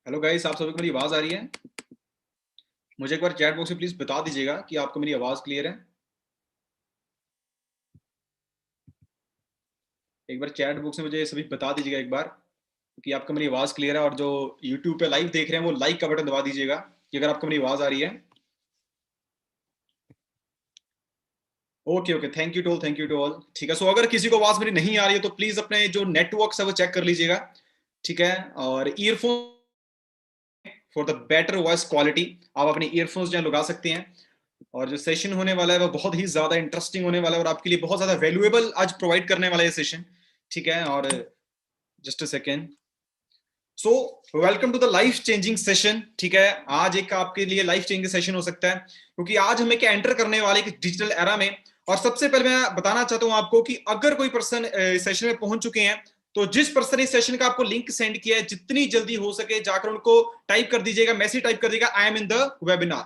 Hello guys, आप सभी को मेरी आवाज आ रही है? मुझे एक बार चैट बॉक्स में प्लीज बता दीजिएगा कि आपको मेरी आवाज क्लियर है। एक बार चैट बॉक्स में मुझे सभी बता दीजिएगा एक बार कि आपको मेरी आवाज क्लियर है, और जो यूट्यूब पे लाइव देख रहे हैं वो लाइक का बटन दबा दीजिएगा कि अगर आपको मेरी आवाज आ रही है। Okay okay, thank you to all. ठीक है, सो अगर किसी को आवाज मेरी नहीं आ रही है तो प्लीज अपने जो नेटवर्क है वो चेक कर लीजिएगा। ठीक है, और earphone for the better voice quality आप अपने ईयरफोन्स जो लगा सकते हैं। और जो सेशन होने वाला है वो बहुत ही ज्यादा इंटरेस्टिंग होने वाला है और आपके लिए बहुत ज्यादा वैल्यूएबल आज प्रोवाइड करने वाला है ये सेशन। ठीक है, और just a second. So welcome to the life changing session. ठीक है, आज एक आपके लिए लाइफ चेंजिंग सेशन हो सकता है क्योंकि आज हमें क्या एंटर करने वाले एक डिजिटल एरा में। और सबसे पहले मैं बताना चाहता हूं आपको कि अगर कोई पर्सन सेशन में पहुंच चुके हैं तो जिस पर्सन इस सेशन का आपको लिंक सेंड किया है जितनी जल्दी हो सके जाकर उनको टाइप कर दीजिएगा, मैसेज टाइप कर दीजिएगा, I am in the webinar.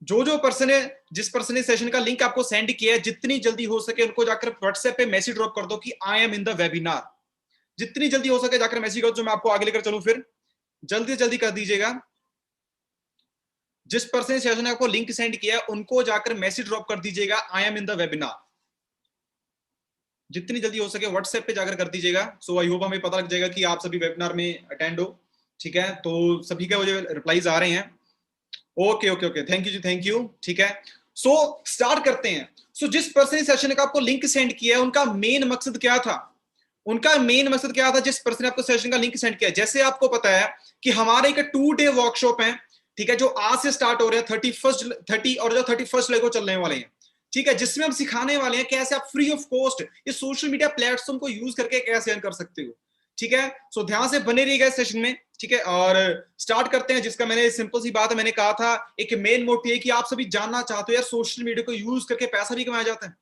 जो पर्सन है, जिस पर्सन ने सेशन का लिंक आपको सेंड किया है जितनी जल्दी हो सके उनको जाकर व्हाट्सएप पे मैसेज ड्रॉप कर दो कि I am in the webinar. जितनी जल्दी हो सके जाकर मैसेज करो, जो मैं आपको आगे लेकर चलूं, फिर जल्दी जल्दी कर दीजिएगा। जिस पर्सन ने सेशन आपको लिंक सेंड किया है उनको जाकर मैसेज ड्रॉप कर दीजिएगा, I am in the webinar. जितनी जल्दी हो सके व्हाट्सएप पे जाकर कर दीजिएगा। सो आई होप हमें पता लग जाएगा कि आप सभी वेबिनार में अटेंड हो। ठीक है, तो सभी के मुझे रिप्लाईज आ रहे हैं। Okay okay okay, thank you जी, थैंक यू। ठीक है, सो स्टार्ट करते हैं। सो जिस पर्सन ने सेशन का आपको लिंक सेंड किया है उनका मेन मकसद क्या था? उनका मेन मकसद क्या था जिस पर्सन ने आपको सेशन का लिंक सेंड किया? जैसे आपको पता है कि हमारे एक 2 डे वर्कशॉप है। ठीक है, जो आज से स्टार्ट हो रहे हैं 30 और जो 31 जुलाई को चलने वाले हैं। ठीक है, जिसमें हम सिखाने वाले हैं कैसे आप फ्री ऑफ कॉस्ट इस सोशल मीडिया प्लेटफॉर्म को यूज करके कैसे अर्न कर सकते हो। ठीक है, सो ध्यान से बने रहिएगा इस सेशन में। ठीक है, और स्टार्ट करते हैं। जिसका मैंने सिंपल सी बात है, मैंने कहा था एक मेन मोटिव है कि आप सभी जानना चाहते हो यार सोशल मीडिया को यूज करके पैसा भी कमाया जाता है।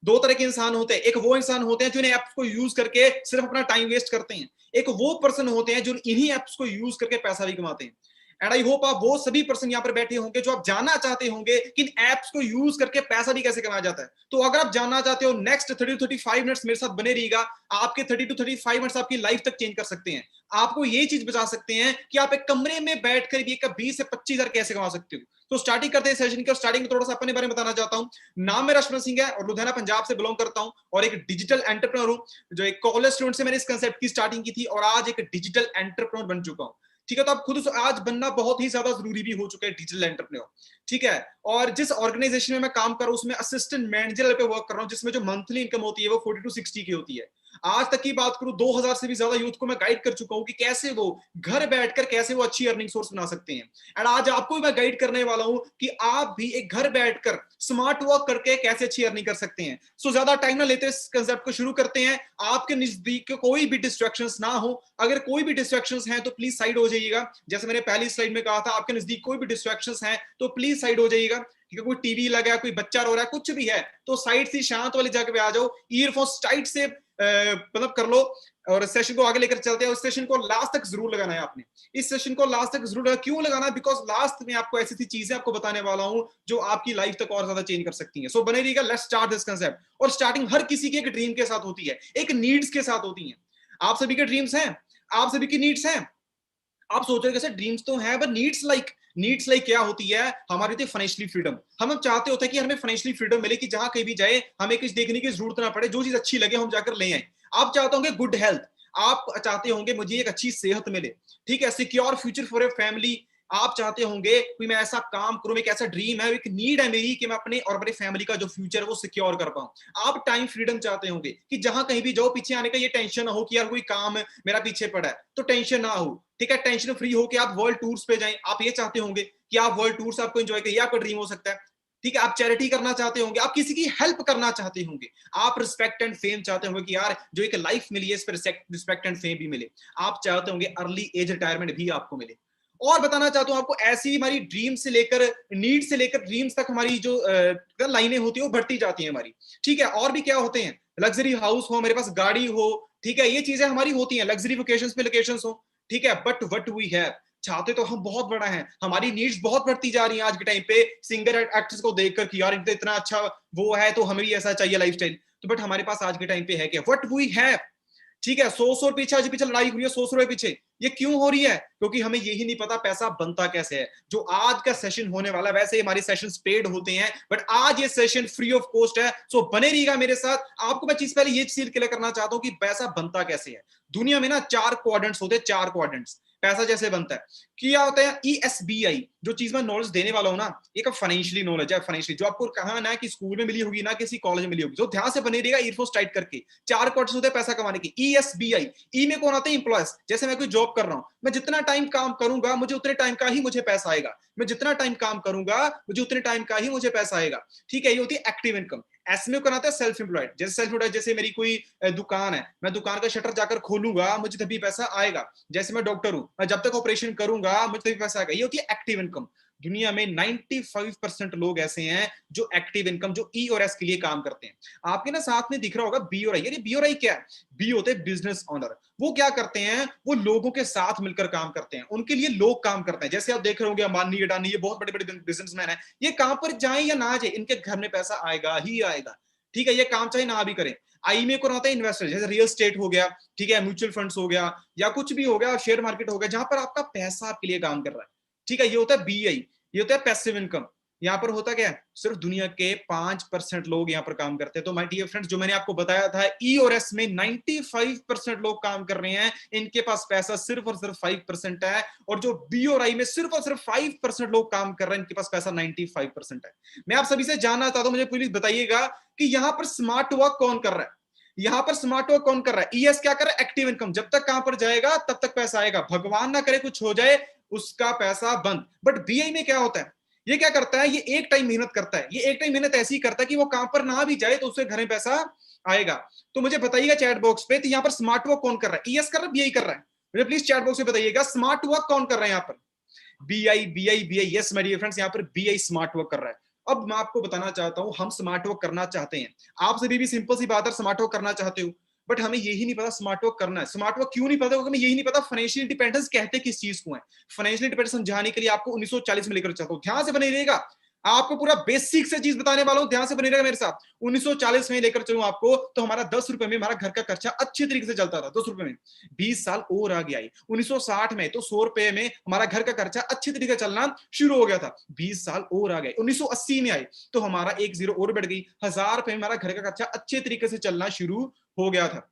दो तरह के इंसान होते हैं, एक वो इंसान होते हैं जो इन एप्स को यूज करके सिर्फ अपना टाइम वेस्ट करते हैं, एक वो पर्सन होते हैं जो इन्हीं एप्स को यूज करके पैसा भी कमाते हैं। एंड आई होप आप वो सभी पर्सन यहाँ पर बैठे होंगे जो आप जानना चाहते होंगे कि इन एप्स को यूज करके पैसा भी कैसे कमाया जाता है। तो अगर आप जानना चाहते हो नेक्स्ट 30 to 35 मिनट्स मेरे साथ बने रहिएगा। आपके 30 to 35 मिनट्स आपकी लाइफ तक चेंज कर सकते हैं। आपको ये चीज बचा सकते हैं कि आप एक कमरे में बैठकर भी एक 20 से 25 हजार कैसे कमा सकते हो। तो स्टार्टिंग करते हैं सेशन की, और स्टार्टिंग में थोड़ा सा अपने बारे में बताना चाहता हूँ। नाम मेरा रश्मन सिंह है और लुधियाना पंजाब से बिलोंग करता हूँ और एक डिजिटल एंटरप्रेन्योर हूँ। जो एक कॉलेज स्टूडेंट से मैंने इस कंसेप्ट की स्टार्टिंग की थी और आज एक डिजिटल एंटरप्रेन्योर बन चुका हूँ। ठीक है, तो आप खुद आज बनना बहुत ही ज्यादा जरूरी भी हो चुका है डिजिटल एंटरप्रेन्योर। ठीक है, और जिस ऑर्गेनाइजेशन में मैं काम कर रहा हूँ उसमें असिस्टेंट मैनेजर पे वर्क कर रहा हूँ, जिसमें जो मंथली इनकम होती है वो 40 to 60 की होती है। आज तक की बात करूं 2000 से भी ज्यादा यूथ को मैं गाइड कर चुका हूं कि कैसे वो घर बैठकर कैसे वो अच्छी अर्निंग सोर्स बना सकते हैं। एंड आज आपको भी मैं गाइड करने वाला हूं कि आप भी एक घर बैठकर स्मार्ट वर्क करके कैसे अच्छी अर्निंग कर सकते हैं। सो ज्यादा टाइम ना लेते इस कंसेप्ट को शुरू करते हैं। आपके नजदीक कोई भी डिस्ट्रैक्शंस ना हो। अगर कोई भी डिस्ट्रैक्शंस हैं तो प्लीज साइड हो जाइएगा। जैसे मैंने पहली स्लाइड में कहा था, आपके नजदीक कोई भी डिस्ट्रैक्शंस हैं तो प्लीज साइड हो जाइएगा। ठीक है, कोई टीवी लगा है, कोई बच्चा रो रहा है, कुछ भी है तो साइड से शांत वाली जगह पे आ जाओ, ईयरफोन्स टाइट से मतलब कर लो और सेशन को आगे लेकर चलते हैं। उस सेशन को लास्ट तक जरूर लगाना है आपने। इस सेशन को लास्ट तक जरूर लगाना। क्यों लगाना? बिकॉज लास्ट में आपको ऐसी चीजें आपको बताने वाला हूं जो आपकी लाइफ तक और ज्यादा चेंज कर सकती हैं। सो बने रहिएगा, लेट्स स्टार्ट दिस कांसेप्ट। और स्टार्टिंग हर किसी के एक ड्रीम के साथ होती है, एक नीड्स के साथ होती है। आप सभी के ड्रीम्स हैं, आप सभी की नीड्स हैं। आप सोच रहे कैसे ड्रीम्स तो है बट नीड्स लाइक क्या होती है? हमारी होती है फाइनेंशियली फ्रीडम। हम चाहते होते हैं कि हमें फाइनेंशियली फ्रीडम मिले कि जहां कहीं भी जाए हमें कुछ देखने की जरूरत ना पड़े, जो चीज अच्छी लगे हम जाकर ले आए। आप चाहते होंगे गुड हेल्थ, आप चाहते होंगे मुझे एक अच्छी सेहत मिले। ठीक है, secure future for a family. आप चाहते होंगे कि मैं ऐसा काम करूं, एक ऐसा ड्रीम है, एक नीड है मेरी कि मैं अपने और अपने फैमिली का जो फ्यूचर है वो सिक्योर कर पाऊं। आप टाइम फ्रीडम चाहते होंगे कि जहां कहीं भी जाओ पीछे आने का ये टेंशन ना हो कि यार कोई काम मेरा पीछे पड़ा है, तो टेंशन ना हो। ठीक है, टेंशन फ्री हो कि आप वर्ल्ड टूर्स पे जाएं। आप ये चाहते होंगे कि आप वर्ल्ड टूर्स आपको एंजॉय करिए, आपका ड्रीम हो सकता है। ठीक है, आप चैरिटी करना चाहते होंगे, आप किसी की हेल्प करना चाहते होंगे, आप रिस्पेक्ट एंड फेम चाहते होंगे कि यार जो एक लाइफ मिली है इस पर रिस्पेक्ट एंड फेम भी मिले। आप चाहते होंगे अर्ली एज रिटायरमेंट भी आपको मिले। और बताना चाहता हूं आपको, ऐसी हमारी ड्रीम से लेकर नीड से लेकर ड्रीम्स तक हमारी जो लाइनें होती है वो बढ़ती जाती है हमारी। ठीक है, और भी क्या होते हैं? लग्जरी हाउस हो, मेरे पास गाड़ी हो। ठीक है, ये चीजें हमारी होती हैं, लग्जरी वेकेशंस पे लोकेशंस हो। ठीक है, बट व्हाट वी हैव, चाहते तो हम बहुत बड़ा है, हमारी नीड्स बहुत बढ़ती जा रही हैं आज के टाइम पे सिंगर एक्ट्रेस को देखकर कि यार इतना अच्छा वो है तो हमें भी ऐसा चाहिए लाइफस्टाइल। तो बट हमारे पास आज के टाइम पे है क्या? What we have. ठीक है, 100 पीछे आज पीछे लड़ाई हुई है, 100 रुपए पीछे। ये क्यों हो रही है? क्योंकि हमें यही नहीं पता पैसा बनता कैसे है। जो आज का सेशन होने वाला है, वैसे ही हमारे सेशंस पेड होते हैं, बट आज ये सेशन फ्री ऑफ कॉस्ट है, सो बने रहिएगा मेरे साथ। आपको मैं चीज पहले ये चीज क्लियर करना चाहता हूं कि पैसा बनता कैसे है। दुनिया में ना 4 क्वाड्रेंट्स होते हैं, 4 क्वाड्रेंट्स पैसा जैसे बनता है। क्या होता है ESBI, जो चीज मैं नॉलेज देने वाला हूं ना, एक फाइनेंशियली नॉलेज है, फाइनेंशियली, जो आपको कहा ना कि स्कूल में मिली होगी ना किसी कॉलेज में मिली होगी, जो ध्यान से बने रहेगा ईयरफोन्स टाइट करके। 4 क्वार्टर्स होते हैं पैसा कमाने के। ESBI, ई में कौन आते हैं? एम्प्लॉयज। जैसे मैं कोई जॉब कर रहा हूं, मैं जितना टाइम काम करूंगा मुझे उतने टाइम का ही मुझे पैसा आएगा। मैं जितना टाइम काम करूंगा मुझे उतने टाइम का ही मुझे पैसा आएगा। ठीक है, ये होती है एक्टिव इनकम। एस में कौन आता है? Self employed. जैसे सेल्फ एम्प्लॉयड, जैसे मेरी कोई दुकान है, मैं दुकान का शटर जाकर खोलूंगा, मुझे तभी पैसा आएगा। जैसे मैं डॉक्टर हूं, मैं जब तक ऑपरेशन करूंगा मुझे तभी पैसा आएगा। ये होती है एक्टिव इनकम। दुनिया में 95% लोग ऐसे हैं जो एक्टिव इनकम, जो ई और एस के लिए काम करते हैं। आपके ना साथ में दिख रहा होगा बी और आई। यार बी और आई क्या है? बी होते हैं बिजनेस ओनर। वो क्या करते हैं? वो लोगों के साथ मिलकर काम करते हैं, उनके लिए लोग काम करते हैं। जैसे आप देख रहे होंगे अंबानी, अडानी, ये बहुत बड़े बड़े बिजनेसमैन है। ये कहां पर जाए या ना जाए, इनके घर में पैसा आएगा ही आएगा। ठीक है, ये काम चाहे ना भी करें। आई में कौन आता है? इन्वेस्टर। जैसे रियल स्टेट हो गया, ठीक है, म्यूचुअल फंड्स हो गया, या कुछ भी हो गया, शेयर मार्केट हो गया, जहां पर आपका पैसा आपके लिए काम कर रहा है। ठीक है, ये होता है BI। ये होता है पैसिव इनकम। यहाँ पर होता क्या है? सिर्फ दुनिया के 5% लोग यहाँ पर काम करते हैं। तो माय डियर फ्रेंड्स, जो मैंने आपको बताया था ई और एस में 95% लोग काम कर रहे हैं, इनके पास पैसा सिर्फ और सिर्फ 5% है। और जो बी और आई में सिर्फ और सिर्फ 5% लोग काम कर रहे हैं, इनके पास पैसा 95% है। मैं आप सभी से जानना चाहता हूं, मुझे प्लीज बताइएगा कि यहाँ पर स्मार्ट वर्क कौन कर रहा है? यहाँ पर स्मार्ट वर्क कौन कर रहा है? ईएस क्या कर रहा है? Active income. जब तक कहां पर जाएगा तब तक पैसा आएगा, भगवान ना करे कुछ हो जाए उसका पैसा बंद। बट बीआई में क्या होता है? ये क्या करता है? ये एक टाइम मेहनत करता है। ये एक टाइम मेहनत ऐसी करता है कि वो कहां पर ना भी जाए तो उसके घर में पैसा आएगा। तो मुझे बताइएगा चैट बॉक्स पे, तो यहाँ पर स्मार्ट वर्क कौन कर रहा है? ईएस कर रहा है, बीआई कर रहा है? मुझे प्लीज चैट बॉक्स में बताइएगा स्मार्ट वर्क कौन कर रहा है यहाँ पर? BI. Yes my dear friends, यहाँ पर बीआई स्मार्ट वर्क कर रहा है। अब मैं आपको बताना चाहता हूं, हम स्मार्ट वर्क करना चाहते हैं। आप सभी भी सिंपल सी बात है, स्मार्ट वर्क करना चाहते हो, बट हमें यही नहीं पता स्मार्ट वर्क करना है। स्मार्ट वर्क क्यों नहीं पता? क्योंकि हमें यही नहीं पता फाइनेंशियल इंडिपेंडेंस कहते किस चीज को है। फाइनेंशियल इंडिपेंडेंस समझाने के लिए आपको 1940 में लेकर चलता हूं, ध्यान से बने रहिएगा। आपको पूरा बेसिक से चीज बताने वाला हूं, ध्यान से बने रहेगा मेरे साथ। 1940 में लेकर चलूं आपको, तो हमारा 10 रुपए में हमारा घर का खर्चा अच्छे तरीके से चलता था। 10 रुपए में 20 साल और आगे आई 1960 में, तो 100 रुपए में हमारा घर का खर्चा अच्छे तरीके से चलना शुरू हो गया था। 20 साल और आ गए, 1980 में आए, तो हमारा एक जीरो और बढ़ गई, 1000 रुपए में हमारा घर का खर्चा अच्छे तरीके से चलना शुरू हो गया था।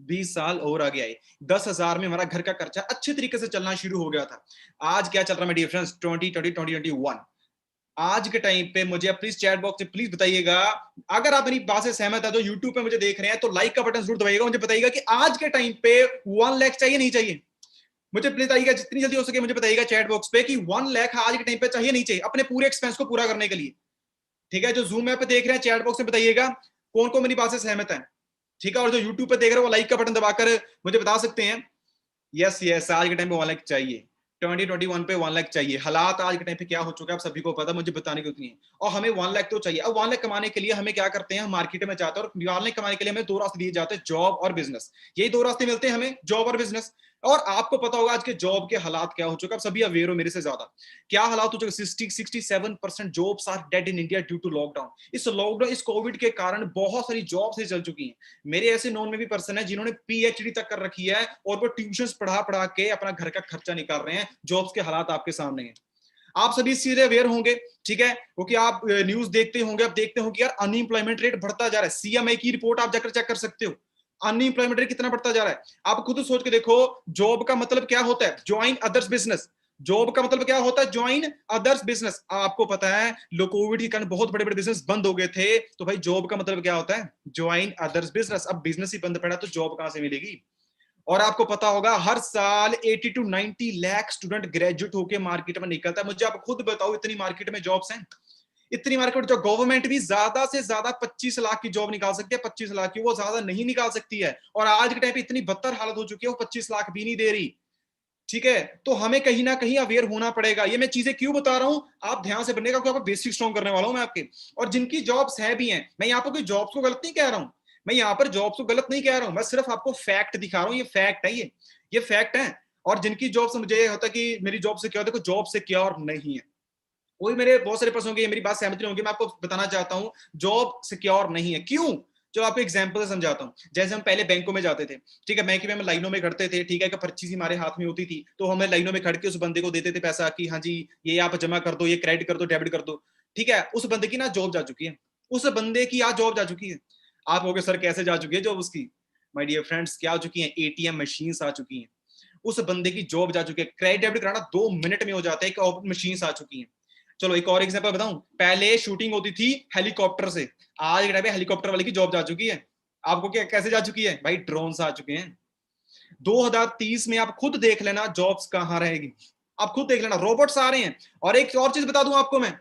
20 साल और आगे आए, 10,000 में हमारा घर का खर्चा अच्छे तरीके से चलना शुरू हो गया था। आज क्या चल रहा है डियर फ्रेंड्स? 2021। आज के टाइम पे मुझे प्लीज चैट बॉक्स में प्लीज बताइएगा, अगर आप मेरी बात से सहमत है तो यूट्यूब पे मुझे देख रहे हैं तो लाइक का बटन जरूर दबाइएगा। मुझे बताइएगा कि आज के टाइम पे 1 लाख चाहिए नहीं चाहिए? मुझे प्लीज बताइएगा, जितनी जल्दी हो सके मुझे बताइएगा चैट बॉक्स पे कि 1 लाख आज के टाइम पे चाहिए नहीं चाहिए अपने पूरे एक्सपेंस को पूरा करने के लिए। ठीक है, जो जूम ऐप पे देख रहे हैं चैट बॉक्स में बताइएगा कौन कौन मेरी बात से सहमत है। ठीक है, और जो यूट्यूब पे देख रहे हैं वो लाइक का बटन दबाकर मुझे बता सकते हैं यस आज के टाइम पे 1 लाख चाहिए। 2021 पे 1 लाख चाहिए। हालात आज के टाइम पे क्या हो चुका है आप सभी को पता, मुझे बताने की उतनी है। और हमें 1 लाख तो चाहिए। अब 1 लाख कमाने के लिए हमें क्या करते हैं? हम मार्केट में जाते हैं, और 1 लाख कमाने के लिए हमें 2 रास्ते दिए जाते हैं, जॉब और बिजनेस। यही 2 रास्ते मिलते हैं हमें, जॉब और बिजनेस। और आपको पता होगा आज के जॉब के हालात क्या हो चुके हैं, आप सभी अवेयर हो मेरे से ज्यादा। क्या हालात हो चुके? 67% jobs are dead in India due to lockdown. इस लॉकडाउन, इस कोविड के कारण बहुत सारी जॉब्स ही चल चुकी हैं। मेरे ऐसे नॉन में भी पर्सन है जिन्होंने PhD तक कर रखी है, और वो ट्यूशंस पढ़ा पढ़ा के अपना घर का खर्चा निकाल रहे हैं। जॉब्स के हालात आपके सामने हैं, आप सभी इस चीज अवेयर होंगे। ठीक है, क्योंकि आप न्यूज देखते होंगे, आप देखते होंगे यार अनएम्प्लॉयमेंट रेट बढ़ता जा रहा है। CMI की रिपोर्ट आप जाकर चेक कर सकते हो, अनएम्प्लॉयमेंट रेट कितना बढ़ता जा रहा है। आप खुद सोच के देखो, जॉब का मतलब क्या होता है? Join others business. जॉब का मतलब क्या होता है? Join others business. आपको पता है कोविड के कारण बहुत बड़े बड़े बिजनेस बंद हो गए थे, तो भाई जॉब का मतलब क्या होता है? Join others business. अब बिजनेस ही बंद पड़ा तो जॉब कहां से मिलेगी? और आपको पता होगा हर साल 80 to 90 लाख स्टूडेंट ग्रेजुएट होकर मार्केट में निकलता है। मुझे आप खुद बताओ, इतनी मार्केट में जॉब्स हैं, इतनी मार्केट, जो गवर्नमेंट भी ज्यादा से ज्यादा 25 लाख की जॉब निकाल सकती है, 25 लाख की, वो ज्यादा नहीं निकाल सकती है। और आज के टाइम पे इतनी बदतर हालत हो चुकी है, वो 25 लाख भी नहीं दे रही। ठीक है, तो हमें कहीं ना कहीं अवेयर होना पड़ेगा। ये मैं चीजें क्यों बता रहा हूं, आप ध्यान से बनेगा, क्योंकि आपको बेसिक स्ट्रॉन्ग करने वाला हूं मैं आपके। और जिनकी जॉब्स है भी हैं, मैं यहाँ पर कोई जॉब्स को गलत नहीं कह रहा हूं, मैं यहाँ पर जॉब्स को गलत नहीं कह रहा हूं, मैं सिर्फ आपको फैक्ट दिखा रहा हूं। ये फैक्ट है, ये फैक्ट है। और जिनकी जॉब से मुझे ये होता है कि मेरी जॉब से क्या होता है, जॉब से क्या और नहीं है, वही मेरे बहुत सारे पर्सन होंगे, मेरी बात सहमत नहीं होंगे। मैं आपको बताना चाहता हूं जॉब सिक्योर नहीं है। क्यों? चलो आपको एग्जांपल से समझाता हूँ। जैसे हम पहले बैंकों में जाते थे, ठीक है, बैंक में हम लाइनों में खड़ते थे, ठीक है, पर्ची सी हमारे हाथ में होती थी, तो हमें लाइनों में खड़ के उस बंदे को देते थे पैसा कि हाँ जी ये आप जमा कर दो, ये क्रेडिट कर दो, डेबिट कर दो, ठीक है। उस बंदे की ना जॉब जा चुकी है, उस बंदे की आज जॉब जा चुकी है। आप कहोगे सर कैसे जा चुकी है जॉब उसकी? माय डियर फ्रेंड्स, क्या आ चुकी है? एटीएम मशीन आ चुकी हैं। उस बंदे की जॉब जा चुकी है। क्रेडिट डेबिट कराना 2 मिनट में हो जाता है, एक मशीन आ चुकी है। चलो एक और एग्जांपल बताऊं, पहले शूटिंग होती थी हेलीकॉप्टर से, आज के टाइम पे हेलीकॉप्टर वाले की जॉब जा चुकी है। आपको क्या कैसे जा चुकी है भाई? ड्रोन आ चुके हैं। 2030 में आप खुद देख लेना जॉब्स कहां रहेगी, आप खुद देख लेना, रोबोट्स आ रहे हैं। और एक और चीज बता दूं आपको मैं,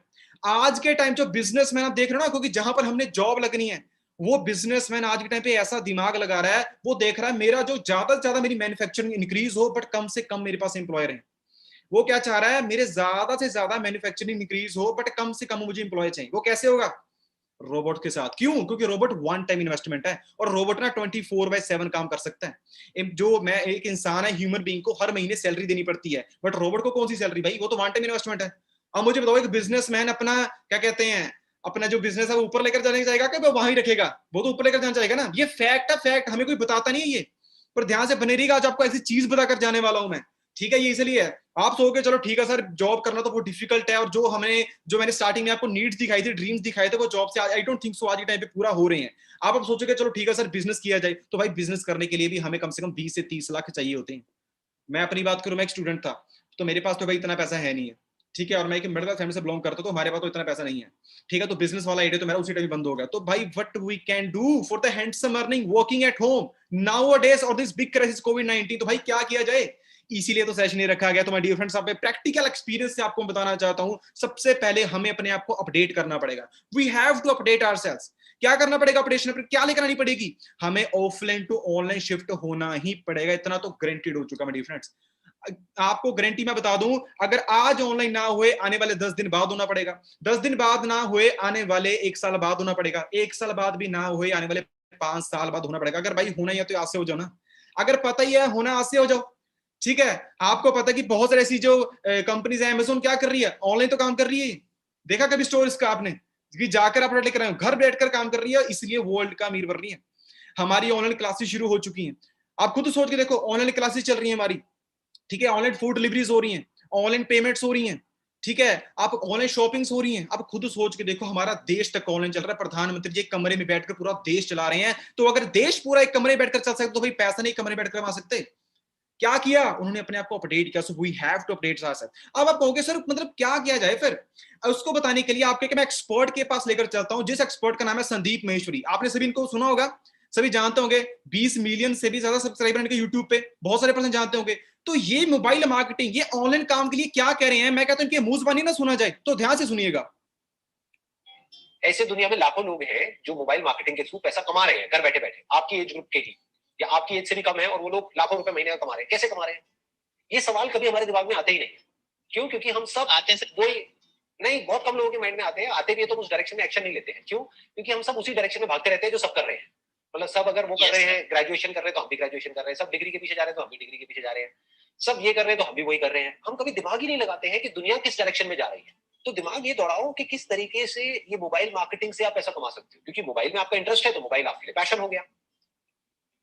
आज के टाइम जो बिजनेसमैन आप देख रहे हो ना, क्योंकि जहां पर हमने जॉब लगनी है, वो बिजनेसमैन आज के टाइम पे ऐसा दिमाग लगा रहा है, वो देख रहा है मेरा जो ज्यादा से ज्यादा मेरी मैन्युफैक्चरिंग इंक्रीज हो, बट कम से कम मेरे पास एम्प्लॉयर है। वो क्या चाह रहा है? मेरे ज्यादा से ज्यादा मैन्युफैक्चरिंग इंक्रीज हो, बट कम से कम मुझे एम्प्लॉय चाहिए। वो कैसे होगा? रोबोट के साथ। क्यों? क्योंकि रोबोट वन टाइम इन्वेस्टमेंट है, और रोबोट ना 24/7 काम कर सकता है। जो मैं एक इंसान है, ह्यूमन बीइंग को हर महीने सैलरी देनी पड़ती है, बट रोबोट को कौन सी सैलरी भाई? वो तो वन टाइम इन्वेस्टमेंट है। अब मुझे बताओ, एक बिजनेसमैन अपना क्या कहते हैं, अपना जो बिजनेस है वो ऊपर लेकर जाने चाहेगा कि वो वहां ही रखेगा? वो तो ऊपर लेकर जाना चाहेगा ना। ये फैक्ट है, फैक्ट हमें कोई बताता नहीं है ये, पर ध्यान से बने रहिएगा, आज आपको ऐसी चीज बताकर जाने वाला हूं मैं, ठीक है। ये इसलिए है, आप सोचोगे चलो ठीक है सर जॉब करना तो वो डिफिकल्ट है, और जो मैंने स्टार्टिंग में आपको नीड्स दिखाई थी, ड्रीम्स दिखाए थे, वो जॉब से आई डोंट थिंक सो आज के टाइम पे पूरा हो रहे हैं। आप अब सोचोगे चलो ठीक है सर बिजनेस किया जाए, तो भाई बिजनेस करने के लिए भी हमें कम से कम 20 से 30 लाख चाहिए होते हैं। मैं अपनी बात करूं, मैं एक स्टूडेंट था, तो मेरे पास तो भाई इतना पैसा है नहीं है, ठीक है, और मैं एक मिडिल क्लास फैमिली से बिलोंग करता हूं, तो हमारे पास तो इतना पैसा नहीं है, ठीक है। तो बिजनेस वाला आइडिया तो मेरा उसी टाइम बंद हो गया। तो भाई what we can do for the handsome earning working at home nowadays और दिस बिग क्राइसिस कोविड-19? तो भाई क्या किया जाए? इसीलिए तो सेशन ही रखा गया। तो माय डियर फ्रेंड्स, आप प्रैक्टिकल एक्सपीरियंस से आपको बताना चाहता हूं, सबसे पहले हमें अपने आप को अपडेट करना पड़ेगा। We have to update ourselves. क्या करना पड़ेगा? अपडेशन पर क्या लेकर आनी पड़ेगी? हमें ऑफलाइन टू ऑनलाइन शिफ्ट होना ही पड़ेगा, इतना तो गारंटीड हो चुका है डियर फ्रेंड्स। आपको गारंटी मैं बता दूं, अगर आज ऑनलाइन ना हुए, आने वाले 10 दिन बाद होना पड़ेगा, 10 दिन बाद ना हुए, आने वाले 1 साल बाद होना पड़ेगा, 1 साल बाद भी ना हुए, आने वाले 5 साल बाद होना पड़ेगा। अगर भाई होना ही है तो आज से हो जाओ ना, अगर पता ही है होना, आज से हो जाओ, ठीक है। आपको पता है कि बहुत सारी ऐसी जो कंपनीज है, अमेज़न क्या कर रही है? ऑनलाइन तो काम कर रही है। देखा कभी स्टोर इसका आपने कि जाकर आप लेकर आए, घर बैठकर काम कर रही है, इसलिए वर्ल्ड का अमीर बन रही है। हमारी ऑनलाइन क्लासेस शुरू हो चुकी हैं। आप खुद सोच के देखो, ऑनलाइन क्लासेस चल रही है हमारी, ठीक है, ऑनलाइन फूड डिलीवरीज हो रही हैं, ऑनलाइन पेमेंट्स हो रही हैं, ठीक है, आप ऑनलाइन शॉपिंग्स हो रही हैं। आप खुद सोच के देखो, हमारा देश तक ऑनलाइन चल रहा है। प्रधानमंत्री जी एक कमरे में बैठकर पूरा देश चला रहे हैं। तो अगर देश पूरा एक कमरे में बैठकर चल सकते, तो भाई पैसा नहीं कमरे में बैठकर कमा सकते? क्या किया उन्होंने? अपने आप को अपडेट किया। So we have to update ourself. अब आप कहोगे सर मतलब क्या किया जाए फिर? उसको बताने के लिए आपके मैं एक्सपर्ट के पास लेकर चलता हूं, जिस एक्सपर्ट का नाम है संदीप महेश्वरी। आपने सभी इनको सुना होगा, सभी जानते होंगे। 20 मिलियन से भी ज्यादा सब्सक्राइबर इनके यूट्यूब पे, बहुत सारे पर्सन जानते होंगे। तो ये मोबाइल मार्केटिंग, ये ऑनलाइन काम के लिए क्या कह रहे हैं, मैं कहता हूं इनकी मुंह जुबानी ना सुना जाए, तो ध्यान से सुनिएगा। ऐसे दुनिया में लाखों लोग हैं जो मोबाइल मार्केटिंग के थ्रू पैसा कमा रहे हैं घर बैठे बैठे, आपकी एज ग्रुप के ही या आपकी एज से भी कम है, और वो लोग लाखों रुपए महीने का कमा रहे हैं। कैसे कमा रहे हैं? ये सवाल कभी हमारे दिमाग में आते ही नहीं। क्यों? क्योंकि हम सब आते हैं वही नहीं, बहुत कम लोगों के माइंड में आते हैं, आते भी है तो उस डायरेक्शन में एक्शन नहीं लेते हैं। क्यों? क्योंकि हम सब उसी डायरेक्शन में भागते रहते हैं जो सब कर रहे हैं। मतलब सब अगर वो कर रहे हैं, ग्रेजुएशन कर रहे हैं तो हम भी ग्रेजुएशन कर रहे हैं, सब डिग्री के पीछे जा रहे हैं तो हम भी डिग्री के पीछे जा रहे हैं, सब ये कर रहे हैं तो हम भी वही कर रहे हैं। हम कभी दिमाग ही नहीं लगाते हैं कि दुनिया किस डायरेक्शन में जा रही है। तो दिमाग ये दौड़ाओ कि किस तरीके से ये मोबाइल मार्केटिंग से आप पैसा कमा सकते हो, क्योंकि मोबाइल में आपका इंटरेस्ट है तो मोबाइल आपके लिए पैशन हो गया।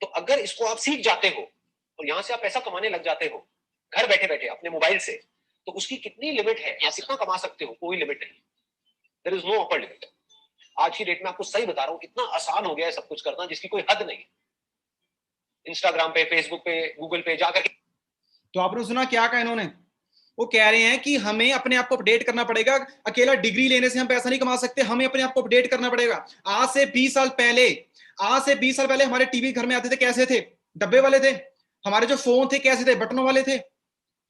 तो अगर इसको आप सीख जाते हो और यहां से आप पैसा कमाने लग जाते हो घर बैठे बैठे अपने मोबाइल से, तो उसकी कितनी लिमिट है, आप कितना कमा सकते हो? कोई लिमिट नहीं, there is no upper limit. आज की डेट में आपको सही बता रहा हूं, इतना आसान हो गया है सब कुछ करना जिसकी कोई हद नहीं। इंस्टाग्राम पे, फेसबुक पे, गूगल पे जाकर। तो आपने सुना क्या कहा इन्होंने? वो कह रहे हैं कि हमें अपने आप को अपडेट करना पड़ेगा, अकेला डिग्री लेने से हम पैसा नहीं कमा सकते, हमें अपने आप को अपडेट करना पड़ेगा। आज से 20 साल पहले, आज से 20 साल पहले हमारे टीवी घर में आते थे, कैसे थे? डब्बे वाले थे। हमारे जो फोन थे कैसे थे? बटनों वाले थे,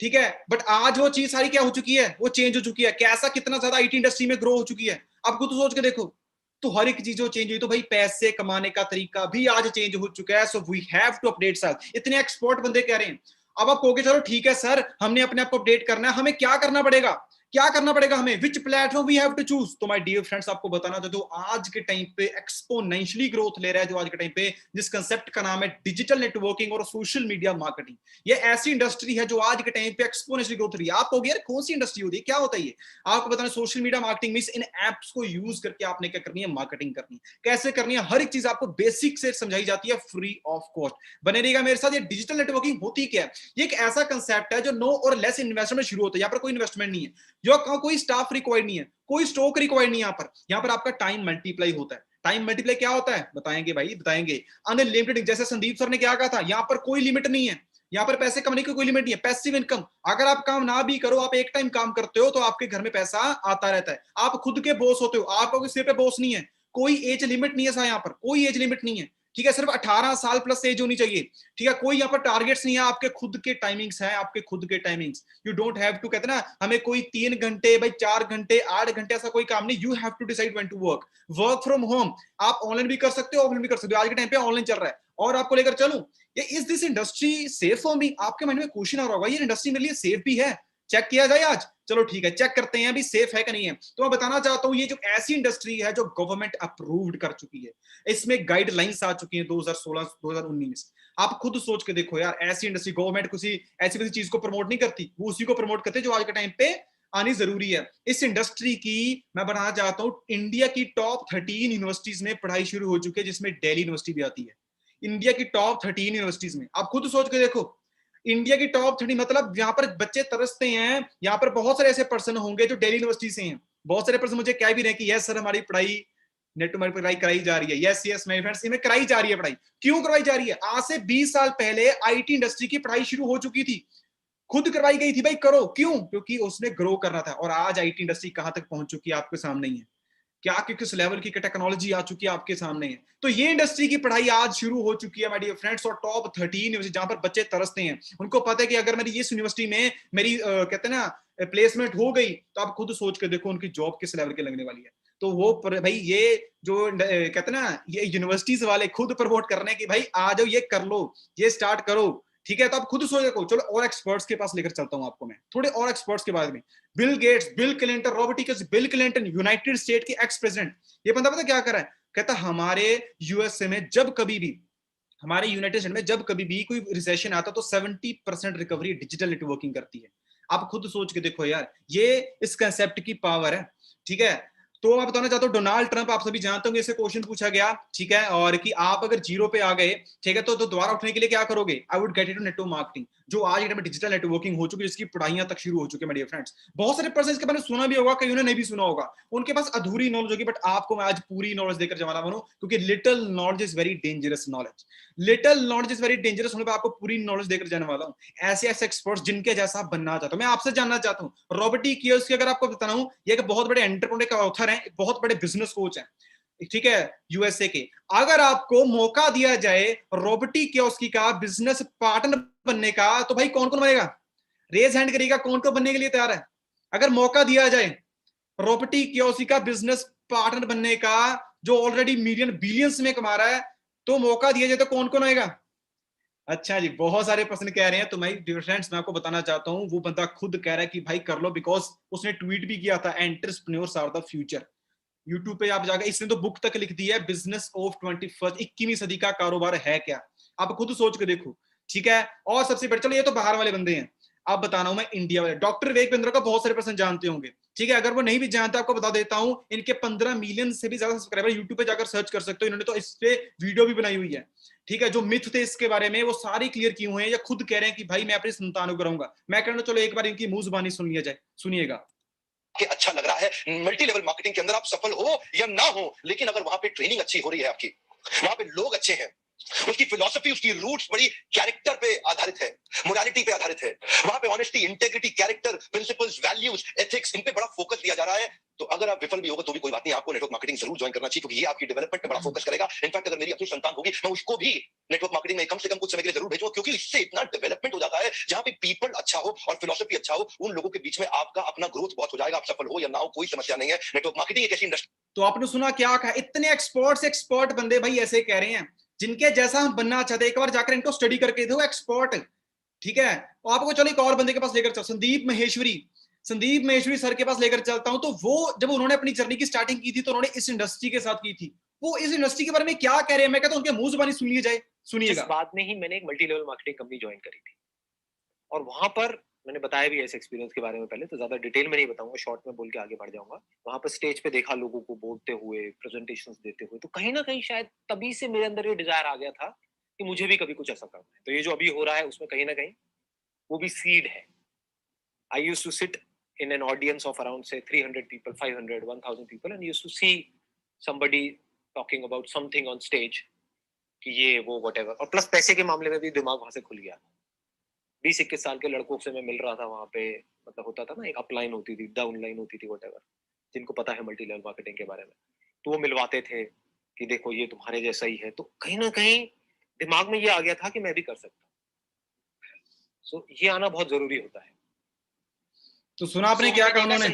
ठीक है। बट आज वो चीज सारी क्या हो चुकी है? वो चेंज हो चुकी है। कैसा कितना ज्यादा आईटी इंडस्ट्री में ग्रो हो चुकी है, आप खुद सोच के देखो। तो हर एक चीज जो चेंज हुई, तो भाई पैसे कमाने का तरीका भी आज चेंज हो चुका है। So we have to update self. इतने एक्सपर्ट बंदे कह रहे हैं। अब आप कहोगे चलो ठीक है सर, हमने अपने आप को अपडेट करना है, हमें क्या करना पड़ेगा? क्या करना पड़ेगा हमें, which platform we have to choose. तो माय डियर फ्रेंड्स, आपको बताना चाहता हूं आज के टाइम पे एक्सपोनेंशियली ग्रोथ ले रहा है जो आज के टाइम पे, जिस कंसेप्ट का नाम है डिजिटल नेटवर्किंग और सोशल मीडिया मार्केटिंग। ये ऐसी इंडस्ट्री है जो आज के टाइम पे एक्सपोनेंशियली ग्रोथ रही है। आप कहोगे यार कौन सी इंडस्ट्री होती है, क्या होता है ये? आपको बताना, सोशल मीडिया मार्केटिंग मींस इन एप्स को यूज करके आपने क्या करनी है, मार्केटिंग करनी है। कैसे करनी है, हर एक चीज आपको बेसिक से समझाई जाती है फ्री ऑफ कॉस्ट। बने रहिएगा मेरे साथ। ये डिजिटल नेटवर्किंग होती क्या है? ये एक ऐसा कंसेप्ट है जो नो और लेस इन्वेस्टमेंट में शुरू होता है। यहाँ पर कोई इन्वेस्टमेंट नहीं है, जो कोई स्टाफ रिक्वायर्ड नहीं है, कोई स्टॉक रिक्वायर्ड नहीं। यहाँ पर आपका टाइम मल्टीप्लाई होता है। टाइम मल्टीप्लाई क्या होता है बताएंगे भाई, बताएंगे। अनलिमिटेड, जैसे संदीप सर ने क्या कहा था, यहाँ पर कोई लिमिट नहीं है। यहाँ पर पैसे कमाने की कोई लिमिट नहीं है। पैसिव इनकम, अगर आप काम ना भी करो, आप एक टाइम काम करते हो तो आपके घर में पैसा आता रहता है। आप खुद के बॉस होते हो, आपका सिर पे बॉस नहीं है। कोई एज लिमिट नहीं है यहाँ पर, कोई एज लिमिट नहीं है। ठीक है, सिर्फ 18 साल प्लस एज होनी चाहिए। ठीक है, कोई यहाँ पर टारगेट्स नहीं है, आपके खुद के टाइमिंग्स हैं, आपके खुद के timings. You don't have to, कहते ना हमें कोई 3 घंटे भाई 4 घंटे 8 घंटे ऐसा कोई काम नहीं। You have to decide when to work. Work from home आप ऑनलाइन भी कर सकते हो, ऑफलाइन भी कर सकते हो। आज के टाइम पे ऑनलाइन चल रहा है। और आपको लेकर चलूं, ये is this industry safe for me? आपके मन में क्वेश्चन आ रहा होगा, ये इंडस्ट्री मेरे लिए सेफ भी है? चेक किया जाए आज। चलो ठीक है, चेक करते हैं अभी सेफ है कि नहीं है। तो मैं बताना चाहता हूं, ये जो ऐसी इंडस्ट्री है जो गवर्नमेंट अप्रूव्ड कर चुकी है, इसमें गाइडलाइंस आ चुकी हैं 2016-2019। आप खुद सोच के देखो यार, ऐसी इंडस्ट्री, गवर्नमेंट किसी ऐसी किसी चीज को प्रमोट नहीं करती, वो उसी को प्रमोट करते जो आज के टाइम पे आनी जरूरी है। इस इंडस्ट्री की मैं बताना चाहता हूं, इंडिया की टॉप 13 यूनिवर्सिटीज में पढ़ाई शुरू हो चुकी है, जिसमें दिल्ली यूनिवर्सिटी भी आती है। इंडिया की टॉप 13 यूनिवर्सिटीज में, आप खुद सोच के देखो, इंडिया की टॉप 30, मतलब यहाँ पर बच्चे तरसते हैं। यहाँ पर बहुत सारे ऐसे पर्सन होंगे जो दिल्ली यूनिवर्सिटी से हैं। बहुत सारे पर्सन मुझे कह भी रहे कि यस सर, हमारी पढ़ाई नेट हमारी पढ़ाई कराई जा रही है। यस यस माय फ्रेंड्स, इनमें कराई जा रही है पढ़ाई। क्यों करवाई जा रही है? आज से 20 साल पहले आईटी इंडस्ट्री की पढ़ाई शुरू हो चुकी थी, खुद करवाई गई थी भाई, करो। क्यों? क्योंकि उसने ग्रो करना था। और आज आईटी इंडस्ट्री कहां तक पहुंच चुकी है आपके सामने ही है। क्या कि किस लेवल की टेक्नोलॉजी आ चुकी है आपके सामने है। तो ये इंडस्ट्री की पढ़ाई आज शुरू हो चुकी है माय डियर फ्रेंड्स। और टॉप 13 यूनिवर्सिटी जहां पर बच्चे तरसते हैं, उनको पता है कि अगर मेरी इस यूनिवर्सिटी में मेरी कहते हैं ना प्लेसमेंट हो गई, तो आप खुद सोच के देखो उनकी जॉब किस लेवल की लगने वाली है। तो वो भाई ये जो कहते हैं ना, ये यूनिवर्सिटीज वाले खुद प्रमोट कर रहे हैं कि भाई आ जाओ, ये कर लो, ये स्टार्ट करो। ठीक है, तो आप खुद सोच रखो। चलो और एक्सपर्ट्स के पास लेकर चलता हूं आपको मैं, थोड़े और एक्सपर्ट्स के बारे में। Bill Gates, bill Clinton, Robert टिकस, बिल क्लिंटन यूनाइटेड स्टेट के एक्स प्रेसिडेंट। ये बंदा पता क्या कर रहा है? कहता हमारे यूएसए में जब कभी भी, हमारे यूनाइटेड स्टेट में जब कभी भी कोई रिसेशन आता तो 70% रिकवरी डिजिटल नेटवर्किंग करती है। आप खुद सोच के देखो यार, ये इस कंसेप्ट की पावर है। ठीक है, तो मैं बताना चाहता हूँ, डोनाल्ड ट्रंप, आप सभी जानते होंगे, इससे क्वेश्चन पूछा गया, ठीक है, और कि आप अगर जीरो पे आ गए, ठीक है, तो दोबारा उठने के लिए क्या करोगे? I would get it to network marketing, जो आज के टाइम में डिजिटल नेटवर्किंग हो चुकी है, जिसकी पढ़ाइयां तक शुरू हो चुकी है मेरे फ्रेंड्स। बहुत सारे पर्सन इसके बारे में सुना भी होगा, कई ने नहीं भी सुना होगा, उनके पास अधूरी नॉलेज होगी। बट आपको मैं आज पूरी नॉलेज देकर जमाना बनूं, क्योंकि little knowledge is very dangerous knowledge. Little knowledge is very dangerous होने पर आपको पूरी नॉलेज देकर जाने वाला हूं। ऐसे ऐसे एक्सपर्ट्स जिनके जैसा बनना चाहता हूं। मैं आपसे जानना चाहता हूं, रॉबर्ट टी कियोसाकी, अगर आपको बताना हूं, ये एक बहुत बड़े एंटरप्रेन्योर का ऑथर है, बहुत बड़े बिजनेस कोच हैं, ठीक है, यूएसए के। अगर आपको मौका दिया जाए रॉबर्ट टी कियोसाकी का बिजनेस पार्टनर बनने का, तो भाई कौन कौन बनेगा? रेज हैंड करिएगा, कौन कौन बनने के लिए तैयार है? अगर मौका दिया जाए रॉबर्ट टी कियोसाकी का बिजनेस पार्टनर बनने का, जो ऑलरेडी मिलियन बिलियंस में कमा रहा है, तो मौका दिया जाए तो कौन कौन आएगा? अच्छा जी, बहुत सारे प्रश्न कह रहे हैं। तो मैं डियर फ्रेंड्स, मैं आपको बताना चाहता हूं, वो बंदा खुद कह रहा है कि भाई कर लो, बिकॉज उसने ट्वीट भी किया था, entrepreneurs are the future. YouTube पे आप जाकर, इसने तो बुक तक लिख दी है, बिजनेस ऑफ 21वीं सदी का कारोबार है क्या। आप खुद सोच के देखो। ठीक है, और सबसे बड़े, चलो ये तो बाहर वाले बंदे हैं, अब बताना हूं मैं इंडिया वाले। डॉक्टर विवेक बिंद्रा का बहुत सारे पर्सन जानते होंगे। ठीक है, अगर वो नहीं भी जानते, आपको बता देता हूं, इनके 15 मिलियन से भी ज्यादा सब्सक्राइबर, यूट्यूब पे जाकर सर्च कर सकते हो। इन्होंने तो इस पे वीडियो भी बनाई हुई है। ठीक है, जो मिथ थे इसके बारे में वो सारी क्लियर किए हुए हैं, या खुद कह रहे हैं कि भाई मैं अपनी संतान को कराऊंगा। मैं कहना, चलो एक बार इनकी मुंह जुबानी सुन लिया जाए, सुनिएगा। कि अच्छा लग रहा है, मल्टी लेवल मार्केटिंग के अंदर आप सफल हो या ना हो, लेकिन अगर वहां पे ट्रेनिंग अच्छी हो रही है आपकी, वहां पे लोग अच्छे हैं, उसकी फिलॉसफी, उसकी रूट्स बड़ी कैरेक्टर पे आधारित है, मोरालिटी पे आधारित है, वहां पे honesty, integrity, character, principles, values, ethics, इन पे बड़ा फोकस दिया जा रहा है, तो अगर आप विफल भी होगा तो भी कोई बात नहीं, आपको नेटवर्क मार्केटिंग जरूर ज्वाइन करना चाहिए, क्योंकि ये आपकी डेवलपमेंट पे बड़ा फोकस करेगा। इनफैक्ट अगर मेरी अपनी संतान होगी, मैं उसको भी नेटवर्क मार्केटिंग में कम से कम कुछ समय के लिए जरूर भेजूंगा, क्योंकि इससे इतना डेवलपमेंट हो जाता है, जहां पे पीपल अच्छा हो और फिलॉसफी अच्छा हो, उन लोगों के बीच में आपका अपना ग्रोथ बहुत हो जाएगा। आप सफल हो या ना हो, कोई समस्या नहीं है। नेटवर्क मार्केटिंग एक ऐसी इंडस्ट्री। तो आपने सुना क्या कहा, इतने एक्सपर्ट बंदे भाई ऐसे कह रहे हैं, जिनके जैसा हम बनना चाहते हैं। एक बार जाकर इनको स्टडी करके दो, एक्सपर्ट। ठीक है, तो आपको चलो एक और बंदे के पास लेकर चलो, संदीप महेश्वरी। संदीप महेश्वरी सर के पास लेकर चलता हूं, तो वो जब उन्होंने अपनी जर्नी की स्टार्टिंग की थी तो उन्होंने इस इंडस्ट्री के साथ की थी। वो इस इंडस्ट्री के बारे में क्या कह रहे हैं, मैं कहता हूं उनके मुंह जुबानी सुन लिए जाए, जिस सुनिएगा। बाद में ही मैंने एक multi level marketing company join करी थी, और वहां पर मैंने बताया भी है इस एक्सपीरियंस के बारे में पहले, तो ज्यादा डिटेल में नहीं बताऊंगा, शॉर्ट में बोल के आगे बढ़ जाऊंगा। वहां पर स्टेज पे देखा लोगों को बोलते हुए, प्रेजेंटेशंस देते हुए, तो कहीं ना कहीं शायद तभी से मेरे अंदर ये डिजायर आ गया था कि मुझे भी कभी कुछ ऐसा करना है। तो ये जो अभी हो रहा है उसमें कहीं ना कहीं वो भी सीड है। I used to sit in an audience of around say 300 people, 500, 1000 people, and used to see somebody talking about something on stage कि ये वो whatever, और प्लस पैसे के मामले में भी दिमाग वहां से खुल गया। 20-21 साल के लड़कों से मैं मिल रहा था वहां पे, मतलब होता था ना, एक अपलाइन होती थी, डाउन लाइन होती थी, whatever, जिनको पता है मल्टी लेवल मार्केटिंग के बारे में, तो वो मिलवाते थे कि देखो ये तुम्हारे जैसा ही है। तो कहीं ना कहीं दिमाग में ये आ गया था कि मैं भी कर सकता हूँ। सो ये आना बहुत जरूरी होता है। तो सुना आपने क्या कहा उन्होंने?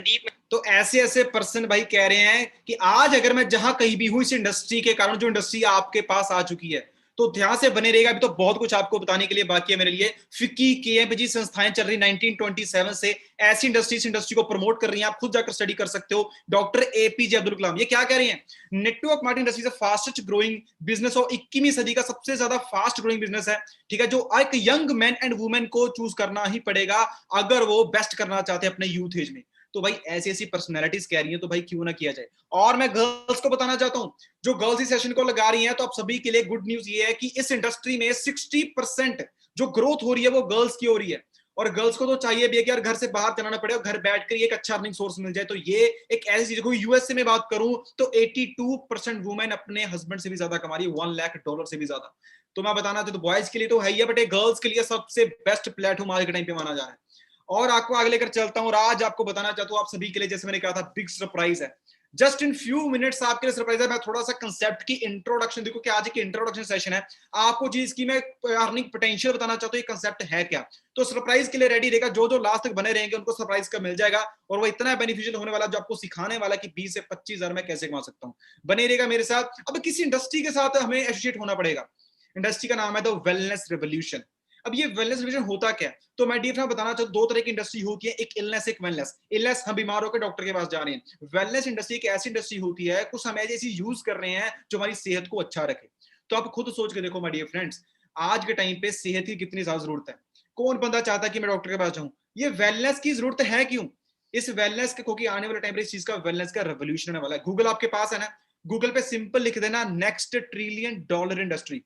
तो ऐसे ऐसे पर्सन भाई कह रहे हैं कि आज अगर मैं जहां कहीं भी हूं इस इंडस्ट्री के कारण, जो इंडस्ट्री आपके पास आ चुकी है, तो ध्यान से बने रहेगा। अभी तो बहुत कुछ आपको बताने के लिए बाकी है मेरे लिए। फिक्की केएमपीजी संस्थाएं चल रही 1927 से, ऐसी इंडस्ट्री को प्रमोट कर रही हैं, आप खुद जाकर स्टडी कर सकते हो। डॉक्टर एपीजे अब्दुल कलाम ये क्या कह रही हैं? Network marketing industry fastest growing business और 21वीं सदी का सबसे ज्यादा फास्ट ग्रोइंग बिजनेस है, ठीक है, जो एक यंग मैन एंड वुमेन को चूज करना ही पड़ेगा अगर वो बेस्ट करना चाहते हैं अपने यूथ एज में। तो भाई ऐसी ऐसी पर्सनैलिटीज कह रही हैं, तो भाई क्यों ना किया जाए। और मैं गर्ल्स को बताना चाहता हूं, जो गर्ल्स इस सेशन को लगा रही हैं, तो आप सभी के लिए गुड न्यूज ये है कि इस इंडस्ट्री में 60% जो ग्रोथ हो रही है वो गर्ल्स की हो रही है। और गर्ल्स को तो चाहिए भी है कि यार घर से बाहर चलाना पड़े और घर बैठकर एक अच्छा अर्निंग सोर्स मिल जाए। तो ये एक ऐसी चीज, यूएसए में बात करूं तो 82% वुमेन अपने हस्बैंड से भी ज्यादा कमा रही है, $1 लाख से भी ज्यादा। तो मैं बताना चाहता हूं बॉयज के लिए तो है ही है, बट गर्ल्स के लिए सबसे बेस्ट प्लेटफॉर्म आज के टाइम पे माना जा रहा है। और आपको आगे लेकर चलता हूं, और आज आपको बताना चाहता हूं आप सभी के लिए, जैसे मैंने कहा था, बिग सरप्राइज है। जस्ट इन फ्यू मिनट्स आपके लिए सरप्राइज है। मैं थोड़ा सा कंसेप्ट की इंट्रोडक्शन, देखो कि आज एक इंट्रोडक्शन सेशन है, आपको चीज की मैं अर्निंग पोटेंशियल बताना चाहता हूं, ये कंसेप्ट है क्या। तो सरप्राइज के लिए रेडी रहेगा, जो जो लास्ट तक बने रहेंगे उनको सरप्राइज का मिल जाएगा, और वो इतना बेनिफिशियल होने वाला जो आपको सिखाने वाला कि 20 से 25 हजार में कैसे कमा सकता हूं। बने रहेगा मेरे साथ। अब किसी इंडस्ट्री के साथ हमें एसोसिएट होना पड़ेगा। इंडस्ट्री का नाम है द वेलनेस रेवोल्यूशन। अब ये वेलनेस रिविजन होता क्या है, तो मैं डीप में बताना चाहता हूं, दो तरह की इंडस्ट्री होती है, एक इलनेस एक वेलनेस। इलनेस हम बीमार होकर डॉक्टर के पास जा रहे हैं। वेलनेस इंडस्ट्री एक ऐसी इंडस्ट्री होती है, कुछ हम ऐसी यूज कर रहे हैं जो हमारी सेहत को अच्छा रखे। तो आप खुद सोच के देखो माय डियर फ्रेंड्स, आज के टाइम पे सेहत की कितनी ज्यादा जरूरत है। कौन बंदा चाहता है कि मैं डॉक्टर के पास जाऊं? ये वेलनेस की जरूरत है क्यों? इस वेलनेस के, क्योंकि आने वाले टाइम पे इस चीज का वेलनेस का रेवोल्यूशन होने वाला है। गूगल आपके पास है ना, गूगल पे सिंपल लिख देना नेक्स्ट $1 ट्रिलियन इंडस्ट्री।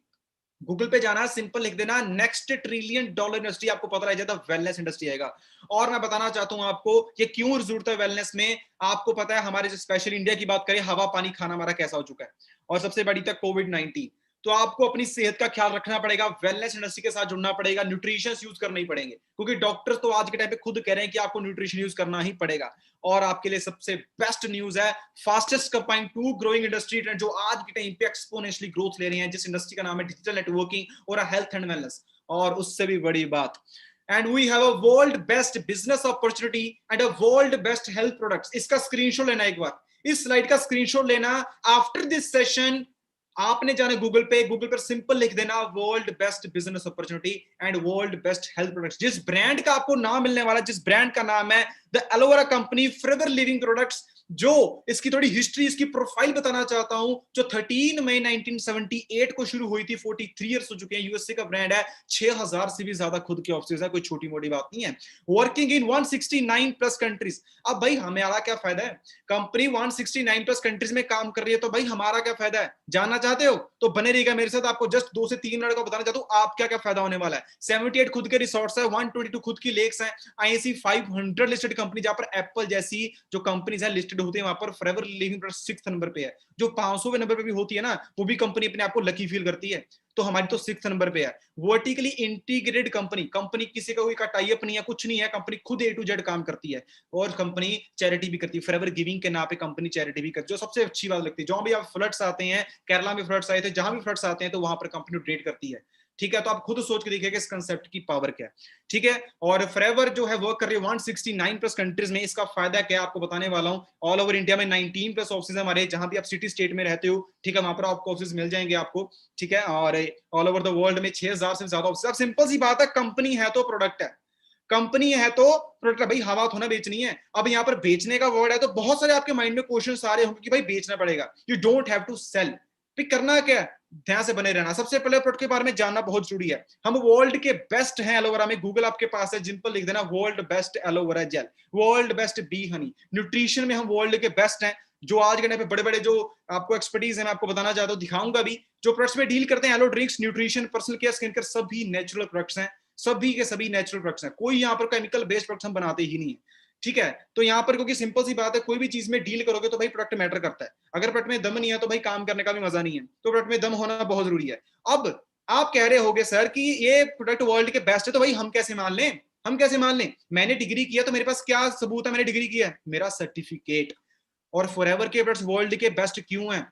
गूगल पे जाना, सिंपल लिख देना नेक्स्ट $1 ट्रिलियन इंडस्ट्री, आपको पता लग जाता है वेलनेस इंडस्ट्री आएगा। और मैं बताना चाहता हूं आपको ये क्यों जरूरत है वेलनेस में। आपको पता है हमारे जो स्पेशल इंडिया की बात करें, हवा पानी खाना हमारा कैसा हो चुका है, और सबसे बड़ी तक कोविड-19। तो आपको अपनी सेहत का ख्याल रखना पड़ेगा, वेलनेस इंडस्ट्री के साथ जुड़ना पड़ेगा, न्यूट्रिशन यूज करने ही पड़ेंगे, क्योंकि डॉक्टर्स तो आज के टाइम पे खुद कह रहे हैं कि आपको न्यूट्रिशन यूज करना ही पड़ेगा। और आपके लिए सबसे बेस्ट न्यूज है, fastest combined to growing industry trend जो आज के टाइम पे एक्सपोनेंशियली ग्रोथ ले रही है, जिस इंडस्ट्री का नाम है डिजिटल नेटवर्किंग और हेल्थ एंड वेलनेस। और उससे भी बड़ी बात, and we have a world best business opportunity and a world best health products. इसका स्क्रीनशॉट लेना एक बार, इस स्लाइड का स्क्रीनशॉट लेना। आफ्टर दिस सेशन आपने जाना गूगल पे, गूगल पर सिंपल लिख देना world best business opportunity and world best health products. जिस ब्रांड का आपको नाम मिलने वाला, जिस ब्रांड का नाम है the aloe vera company forever living products, जो इसकी थोड़ी हिस्ट्री, इसकी प्रोफाइल बताना चाहता हूं, जो 13 मई 1978 को शुरू हुई थी, 43 इयर्स हो चुके हैं, यूएसए का ब्रांड है, 6000 से भी ज्यादा खुद के ऑफिस है, कोई छोटी मोटी बात नहीं है, वर्किंग इन 169 प्लस कंट्रीज। अब भाई हमारा क्या फायदा है, कंपनी 169 प्लस कंट्रीज में काम कर रही है, तो भाई हमारा क्या फायदा है, जानना चाहते हो तो बने रहिएगा मेरे साथ। आपको जस्ट 2 से 3 मिनट का बताना चाहता हूं आप क्या क्या फायदा होने वाला है। 78 खुद के रिसोर्ट्स है, 122 खुद की लेक्स है, आईएससी 500 लिस्टेड कंपनी, जहां पर एप्पल जैसी जो कंपनीज है लिस्टेड होती है, वहां पर फॉरएवर लिविंग पर 6th नंबर पे है। जो 500वें नंबर पे भी होती है ना, वो भी कंपनी अपने आप को लकी फील करती है, तो हमारी तो 6th नंबर पे है। वर्टिकली इंटीग्रेटेड कंपनी, कंपनी किसी का कोई टाई अप नहीं है, कुछ नहीं है, कंपनी खुद A to Z काम करती है, और कंपनी चैरिटी भी करती है, फॉरएवर गिविंग के नाम पे कंपनी चैरिटी भी करती है, जो सबसे अच्छी बात लगती है। जहां भी आप फ्लड्स आते हैं, केरला में फ्लड्स आए थे, जहां भी फ्लड्स आते हैं तो वहां पर कंपनी डोनेट करती है, ठीक है। तो आप खुद सोच के देखिएगा इस कंसेप्ट की पावर क्या है, ठीक है। और फॉरएवर जो है वर्क कर रही है 169 प्लस कंट्रीज में। इसका फायदा क्या है आपको बताने वाला हूं। ऑल ओवर इंडिया में 19 प्लस ऑफिस हमारे, जहां भी आप सिटी स्टेट में रहते हो, ठीक है, वहां पर आपको ऑफिस मिल जाएंगे आपको, ठीक है। और ऑल ओवर द वर्ल्ड में 6000 से ज्यादा ऑफिस। अब सिंपल सी बात है, कंपनी है तो प्रोडक्ट है, कंपनी है तो प्रोडक्ट भाई हवा थोड़ा बेचनी है। अब यहाँ पर बेचने का वर्ड है तो बहुत सारे आपके माइंड में क्वेश्चन आ रहे होंगे कि भाई बेचना पड़ेगा, you don't have to sell. फिर करना क्या है, ध्यान से बने रहना। सबसे पहले प्रोडक्ट के बारे में जानना बहुत जरूरी है। हम वर्ल्ड के बेस्ट हैं एलोवेरा में, गूगल आपके पास है, जिन पर लिख देना world best aloe vera gel, world best B Honey. Nutrition में हम वर्ल्ड के बेस्ट हैं। जो आज के टाइम पे बड़े बड़े जो आपको एक्सपर्टीज है, मैं आपको बताना चाहता हूँ, दिखाऊंगा भी, जो प्रोडक्ट्स में डील करते हैं, aloe drinks, nutrition, personal care, skin care, सभी नेचुरल प्रोडक्ट्स हैं, सभी के सभी नेचुरल प्रोडक्ट्स हैं। कोई यहाँ पर केमिकल बेस्ड प्रोडक्ट्स हम बनाते ही नहीं है, ठीक है। तो यहाँ पर क्योंकि सिंपल सी बात है, कोई भी चीज में डील करोगे तो भाई प्रोडक्ट मैटर करता है। अगर प्रोडक्ट में दम नहीं है तो भाई काम करने का भी मजा नहीं है, तो प्रोडक्ट में दम होना बहुत जरूरी है। अब आप कह रहे होगे सर कि ये प्रोडक्ट वर्ल्ड के बेस्ट है, तो भाई हम कैसे मान लें, हम कैसे मान लें? मैंने डिग्री किया तो मेरे पास क्या सबूत है मैंने डिग्री किया है? मेरा सर्टिफिकेट। और फॉरएवर के प्रोडक्ट्स वर्ल्ड के बेस्ट क्यों हैं?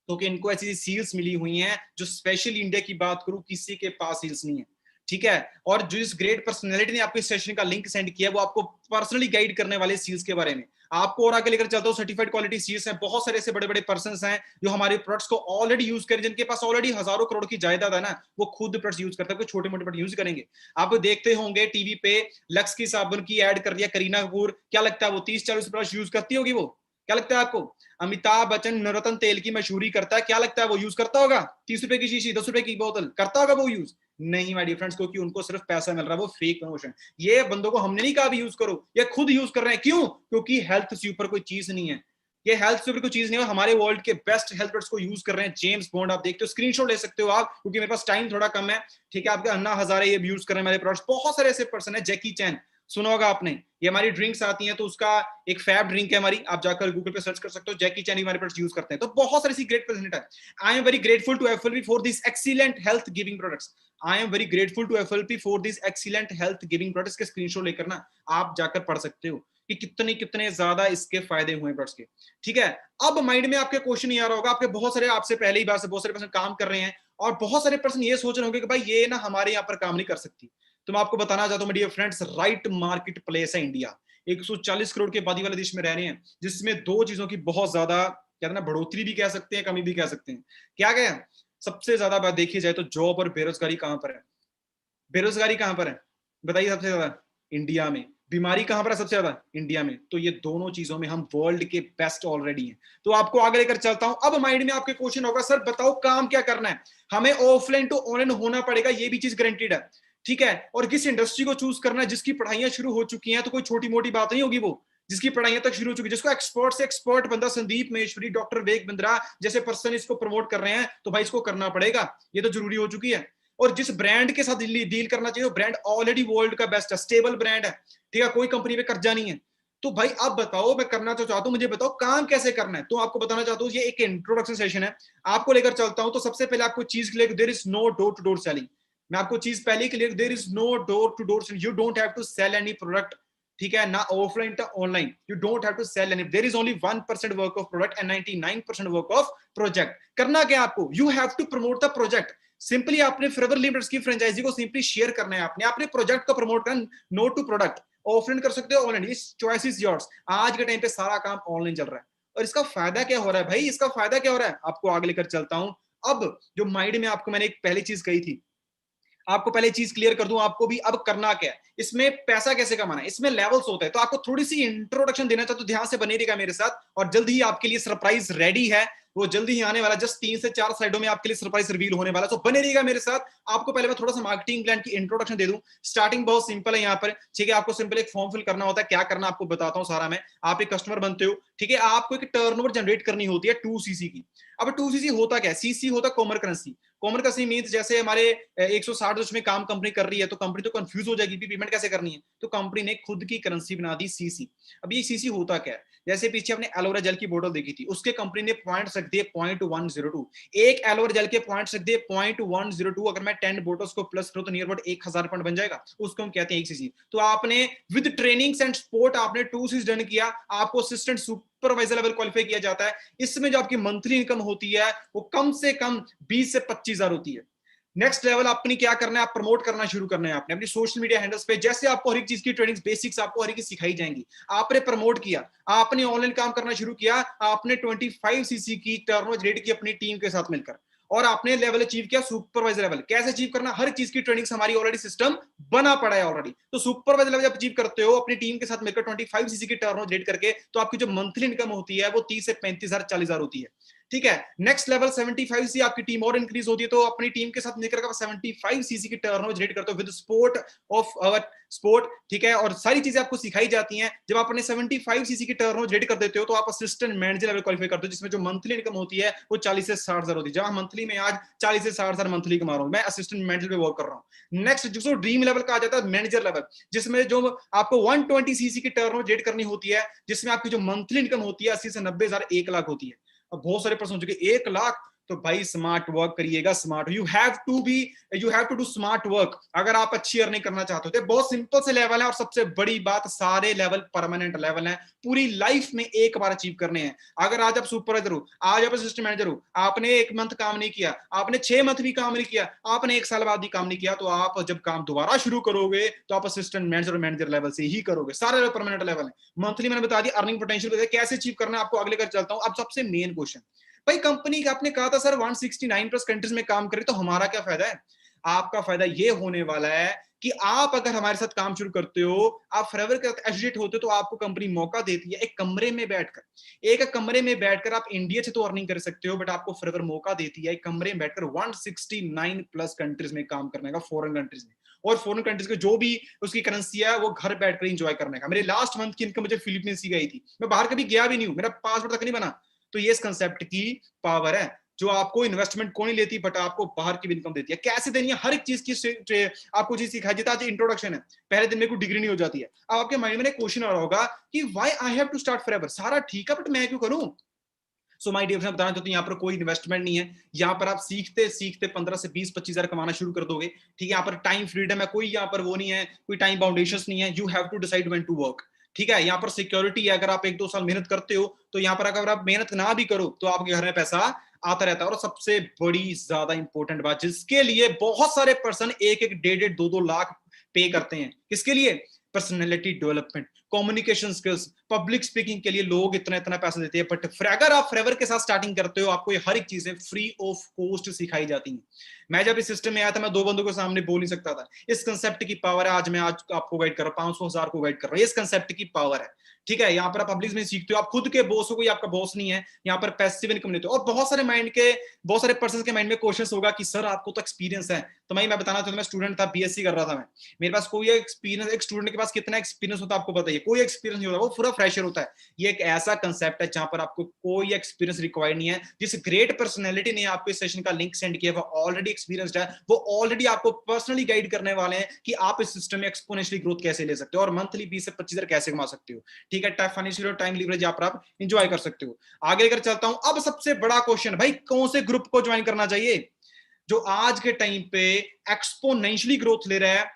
क्योंकि इनको ऐसी सील्स मिली हुई हैं जो स्पेशली इंडिया की बात करूं किसी के पास सील्स नहीं है, ठीक है। और जो इस ग्रेट पर्सनैलिटी ने आपको इस सेशन का लिंक सेंड किया, वो आपको पर्सनली गाइड करने वाले सील्स के बारे में। आपको और आगे लेकर चलता हूं, सर्टिफाइड क्वालिटी सील्स हैं। बहुत सारे ऐसे बड़े बड़े पर्संस हैं जो हमारे प्रोडक्ट्स को ऑलरेडी यूज करें, जिनके पास ऑलरेडी हजारों करोड़ की जायदाद है ना, वो खुद प्रोडक्ट्स यूज करते हैं, कोई छोटे मोटे प्रोडक्ट यूज करेंगे। आप देखते होंगे टीवी पे लक्स की साबुन की एड कर दिया करीना कपूर, क्या लगता है वो 30-40 प्रोडक्ट्स यूज करती होगी? वो क्या लगता है आपको? अमिताभ बच्चन नवरत्न तेल की मशहूरी करता है, क्या लगता है वो यूज करता होगा? 30 रुपए की शीशी, 10 रुपए की बोतल, करता होगा वो यूज? नहीं माय डियर फ्रेंड्स, क्योंकि उनको सिर्फ पैसा मिल रहा है, वो फेक प्रमोशन। ये बंदों को हमने नहीं कहा भी यूज करो, ये खुद यूज कर रहे हैं। क्यों? क्योंकि हेल्थ से ऊपर कोई चीज नहीं है, ये हेल्थ से ऊपर कोई चीज नहीं है। हमारे वर्ल्ड के बेस्ट हेल्थ प्रोडक्ट्स को यूज कर रहे हैं। जेम्स बॉन्ड आप देखते हो, स्क्रीनशॉट ले सकते हो आप, क्योंकि मेरे पास टाइम थोड़ा कम है, ठीक है। आपके अन्ना हजारे ये यूज कर रहे हैं हमारे प्रोडक्ट्स। बहुत सारे ऐसे पर्सन है, जैकी चैन सुना होगा आपने, ये हमारी ड्रिंक्स आती हैं तो उसका एक फैब ड्रिंक है हमारी, आप जाकर गूगल पे सर्च कर सकते हो, जैकी चैन हमारे प्रोडक्ट्स यूज करते हैं। तो बहुत सारी सी ग्रेट प्रेजेंट है। I am very grateful to FLP for this excellent health giving products. I am very grateful to FLP for this excellent health giving products के स्क्रीनशॉट लेकर ना आप जाकर पढ़ सकते हो कि कितने कितने ज्यादा इसके फायदे हुए प्रोडक्ट्स के, ठीक है। अब माइंड में आपके क्वेश्चन नहीं आ रहा होगा, आपके बहुत सारे आपसे पहले ही बार से बहुत सारे पर्सन काम कर रहे हैं, और बहुत सारे पर्सन ये सोच रहे होंगे कि भाई ये ना हमारे यहाँ पर काम नहीं कर सकती। तो मैं आपको बताना चाहता हूं dear friends, right market place है इंडिया। 140 करोड़ की आबादी वाले देश में रह रहे हैं, जिसमें दो चीजों की बहुत ज्यादा कहते हैं ना, बढ़ोतरी भी कह सकते हैं, कमी भी कह सकते हैं। क्या क्या? सबसे ज्यादा बात देखी जाए तो जॉब और बेरोजगारी कहां पर है? बेरोजगारी कहां पर है बताइए? सबसे ज्यादा इंडिया में। बीमारी कहां पर है सबसे ज्यादा? इंडिया में। तो ये दोनों चीजों में हम वर्ल्ड के बेस्ट ऑलरेडी हैं। तो आपको आगे लेकर चलता हूं। अब माइंड में आपके क्वेश्चन होगा, सर बताओ काम क्या करना है? हमें ऑफलाइन टू ऑनलाइन होना पड़ेगा, ये भी चीज गारंटीड है, ठीक है। और किस इंडस्ट्री को चूज करना है? जिसकी पढ़ाइयां शुरू हो चुकी हैं, तो कोई छोटी मोटी बात नहीं होगी वो, जिसकी पढ़ाइयां तक शुरू हो चुकी है, जिसको एक्सपर्ट से एक्सपर्ट बंदा संदीप महेश्वरी, डॉक्टर वेग बिंद्रा जैसे पर्सन इसको प्रमोट कर रहे हैं, तो भाई इसको करना पड़ेगा, ये तो जरूरी हो चुकी है। और जिस ब्रांड के साथ डील करना चाहिए, वो ब्रांड ऑलरेडी वर्ल्ड का बेस्ट है, स्टेबल ब्रांड है, ठीक है, कोई कंपनी पे कर्जा नहीं है। तो भाई अब बताओ, मैं करना तो चाहता हूं, मुझे बताओ काम कैसे करना है। तो आपको बताना चाहता हूं, ये एक इंट्रोडक्शन सेशन है, आपको लेकर चलता हूं। तो सबसे पहले आपको चीज clear, there is no door to door selling. मैं आपको चीज पहले clear, there is no door to door selling, you don't have to sell any product, ठीक है ना, ऑफलाइन ना online, you don't have to sell any, there is only 1% work of product and 99% work of project. करना क्या आपको? You have to promote the project. Simply आपने forever limited की franchise को सिंपली शेयर करना है, आपने अपने प्रोजेक्ट को प्रमोट करना, नो टू प्रोडक्ट। ऑफलाइन कर सकते हो, ऑनलाइन, इस चॉइस इज योर्स। आज के टाइम पे सारा काम ऑनलाइन चल रहा है, और इसका फायदा क्या हो रहा है भाई? इसका फायदा क्या हो रहा है आपको आगे लेकर चलता हूं। अब जो माइंड में आपको मैंने एक पहली चीज कही थी, आपको पहले चीज क्लियर कर दूं, आपको भी अब करना क्या है, इसमें पैसा कैसे कमाना है, इसमें लेवल्स होते हैं। तो आपको थोड़ी सी इंट्रोडक्शन देना चाहता हूं, ध्यान से बने रहिएगा मेरे साथ, और जल्द ही आपके लिए सरप्राइज रेडी है, वो जल्दी ही आने वाला, जस्ट 3 से 4 स्लाइडों में आपके लिए सरप्राइज रिवील होने वाला। तो बने रहिएगा मेरे साथ। आपको पहले मैं थोड़ा सा मार्केटिंग प्लान की इंट्रोडक्शन दे दूं। स्टार्टिंग बहुत सिंपल है यहाँ पर, ठीक है। आपको सिंपल एक फॉर्म फिल करना होता है, क्या करना आपको बताता हूँ सारा मैं। आप एक कस्टमर बनते हो, ठीक है, आपको एक टर्नओवर जनरेट करनी होती है 2cc की। अब 2cc होता क्या है? सीसी होता common currency. Common currency means जैसे हमारे 160 देशों में काम कंपनी कर रही है, तो कंपनी तो कंफ्यूज हो जाएगी पेमेंट कैसे करनी है, तो कंपनी ने खुद की करेंसी बना दी सीसी। अब ये सीसी होता क्या है? जैसे पीछे आपने एलोवेरा जेल की बोतल देखी थी, उसके कंपनी ने पॉइंट्स रख दिए 0.102। एक एलोवेरा जेल के पॉइंट्स रख दिए 0.102। अगर मैं 10 बोटल्स को प्लस करूं तो नियर अबाउट 1000 पॉइंट बन जाएगा, उसको हम कहते हैं 1cc। तो आपने विद ट्रेनिंग्स एंड सपोर्ट आपने 2cc डन किया, आपको असिस्टेंट सुपरवाइजर लेवल क्वालिफाई किया जाता है। इसमें जो आपकी मंथली इनकम होती है वो कम से कम 20 से 25 हजार होती है। नेक्स्ट लेवल अपनी क्या करना है, आप प्रमोट करना शुरू करना है आपने अपनी सोशल मीडिया हैंडल्स पे। जैसे आपको हर एक चीज की ट्रेनिंग बेसिक्स आपको हर एक चीज सिखाई जाएंगी, आपने प्रमोट किया, आपने ऑनलाइन काम करना शुरू किया, आपने 25cc की टर्नओवर रेट की अपनी टीम के साथ मिलकर, और आपने लेवल अचीव किया सुपरवाइजर लेवल। कैसे अचीव करना, हर चीज की ट्रेनिंग हमारी ऑलरेडी सिस्टम बना पड़ा है ऑलरेडी। तो सुपरवाइजर लेवल जब अचीव करते हो अपनी टीम के साथ मिलकर 25 सीसी की टर्नओवर जनरेट करके, तो आपकी जो मंथली इनकम होती है वो 30 से 35,000 40,000 होती है। ठीक है, नेक्स्ट लेवल 75 सी आपकी टीम और इंक्रीज होती है, तो अपनी टीम के साथ मिलकर 75 सीसी की टर्नओवर जनरेट करते हो with support of our sport. ठीक है, और सारी चीजें आपको सिखाई जाती हैं। जब आप अपने 75 सीसी की टर्नओवर जनरेट कर देते हो तो आप असिस्टेंट मैनेजर लेवल क्वालिफाई करते हो, जिसमें जो मंथली इनकम होती है वो 40 से 60,000 होती है। जहां मंथली में आज 40 से 60,000 मंथली कमा रहा हूं, मैं असिस्टेंट मैनेजर पे वर्क कर रहा हूं। नेक्स्ट जो ड्रीम लेवल का आ जाता है मैनेजर लेवल, जिसमें जो आपको 120 सीसी की टर्नओवर जनरेट करनी होती है, जिसमें आपकी जो मंथली इनकम होती है 80 से 90,000 1 लाख होती है। अब बहुत सारे प्रश्न हो चुके 1 लाख, तो भाई स्मार्ट वर्क करिएगा। Smart you have to do smart work अगर आप अच्छी अर्निंग करना चाहते हो। तो बहुत सिंपल से लेवल है, और सबसे बड़ी बात सारे लेवल परमानेंट लेवल है, पूरी लाइफ में एक बार अचीव करने हैं। अगर आज आप सुपरवाइजर हो, आज आप असिस्टेंट मैनेजर हो, आपने 1 मंथ काम नहीं किया, आपने 6 मंथ भी काम नहीं किया, आपने 1 साल बाद भी काम नहीं किया, तो आप जब काम दोबारा शुरू करोगे तो आप असिस्टेंट मैनेजर मैनेजर लेवल से ही करोगे। सारे लेवल परमानेंट लेवल है। मंथली मैंने बता दिया, अर्निंग पोटेंशियल कैसे अचीव करना है आपको अगले कर चलता हूं। अब सबसे मेन क्वेश्चन, भाई कंपनी का आपने कहा था सर 169 प्लस कंट्रीज में काम करे, तो हमारा क्या फायदा है? आपका फायदा ये होने वाला है कि आप अगर हमारे साथ काम शुरू करते हो, आप फॉरएवर के साथ एसोसिएट होते हो, तो आपको कंपनी मौका देती है एक कमरे में बैठकर आप इंडिया से तो अर्निंग कर सकते हो, बट आपको फॉरएवर मौका देती है एक कमरे में बैठकर 169 प्लस कंट्रीज में काम करने का, फॉरेन कंट्रीज में। और फॉरेन कंट्रीज के जो भी उसकी करेंसी है वो घर बैठकर एंजॉय करने का। मेरे लास्ट मंथ की इनकम मुझे फिलीपींस की गई थी, मैं बाहर कभी गया भी नहीं हूं, मेरा पासपोर्ट तक नहीं बना। तो ये इस कंसेप्ट की पावर है, जो आपको इन्वेस्टमेंट को नहीं लेती बट आपको बाहर की इनकम देती है। कैसे देनी है, हर एक चीज की आपको चीज सिखाई जाती है। आज इंट्रोडक्शन है, पहले दिन में कोई डिग्री नहीं हो जाती है। अब आपके माइंड में एक क्वेश्चन आ रहा होगा कि why I have to start forever, सारा ठीक है बट मैं क्यों करूं? सो माय डियर फ्रेंड, बताना चाहता हूं यहाँ पर कोई इन्वेस्टमेंट नहीं है। यहाँ पर आप सीखते सीखते 15 से 20 25,000 कमाना शुरू कर दोगे। ठीक है, यहाँ पर टाइम फ्रीडम है, कोई यहाँ पर वो नहीं है, कोई टाइम बाउंडेशन नहीं है। You have to decide when to work. ठीक है, यहाँ पर सिक्योरिटी है, अगर आप 1-2 साल मेहनत करते हो तो यहाँ पर अगर आप मेहनत ना भी करो तो आपके घर में पैसा आता रहता है। और सबसे बड़ी ज्यादा इंपॉर्टेंट बात, जिसके लिए बहुत सारे पर्सन 1-1 1.5 2-2 लाख पे करते हैं, किसके लिए? Personality development, communication skills, public speaking के लिए लोग इतना इतना पैसा देते हैं। बट अगर आप फॉरएवर के साथ स्टार्टिंग करते हो, आपको ये हर एक चीजें फ्री ऑफ कॉस्ट सिखाई जाती हैं। मैं जब इस सिस्टम में आया था, मैं 2 बंदों के सामने बोल नहीं सकता था। इस कंसेप्ट की पावर है, आज मैं आज आपको गाइड कर रहा हूं, 500,000 को गाइड कर रहा हूं। इस कंसेप्ट की पावर है। ठीक है, यहाँ पर आप पब्लिक में सीखते हो, आप खुद के बॉस हो, कोई आपका बॉस नहीं है। यहाँ पर पैसिव इनकम लेते हो। और बहुत सारे पर्सन के माइंड में क्वेश्चन होगा कि सर आपको तो एक्सपीरियंस है। तो मैं बताना चाहता हूं, मैं स्टूडेंट था, बीएससी कर रहा था मैं, मेरे पास कोई एक्सपीरियंस, एक स्टूडेंट के पास कितना एक्सपीरियंस होता है आपको बताइए? कोई एक्सपीरियंस नहीं होता, वो पूरा फ्रेशर होता है। ये एक ऐसा कंसेप्ट है जहां पर आपको कोई एक्सपीरियंस रिक्वायर्ड नहीं है। जिस ग्रेट पर्सनैलिटी ने आपको इस सेशन का लिंक सेंड किया, वो ऑलरेडी एक्सपीरियंस्ड है, वो ऑलरेडी आपको पर्सनली गाइड करने वाले हैं कि आप इस सिस्टम में एक्सपोनेंशियली ग्रोथ कैसे ले सकते हो और मंथली 20 से 25,000 कैसे कमा सकते हो। ठीक है, फाइनेंशियल और टाइम लीवरेज यहाँ पर आप इंजॉय कर सकते हो। आगे लेकर चलता हूं। अब सबसे बड़ा क्वेश्चन, भाई कौन से ग्रुप को ज्वाइन करना चाहिए जो आज के टाइम पे एक्सपोनेंशियली ग्रोथ ले रहा है?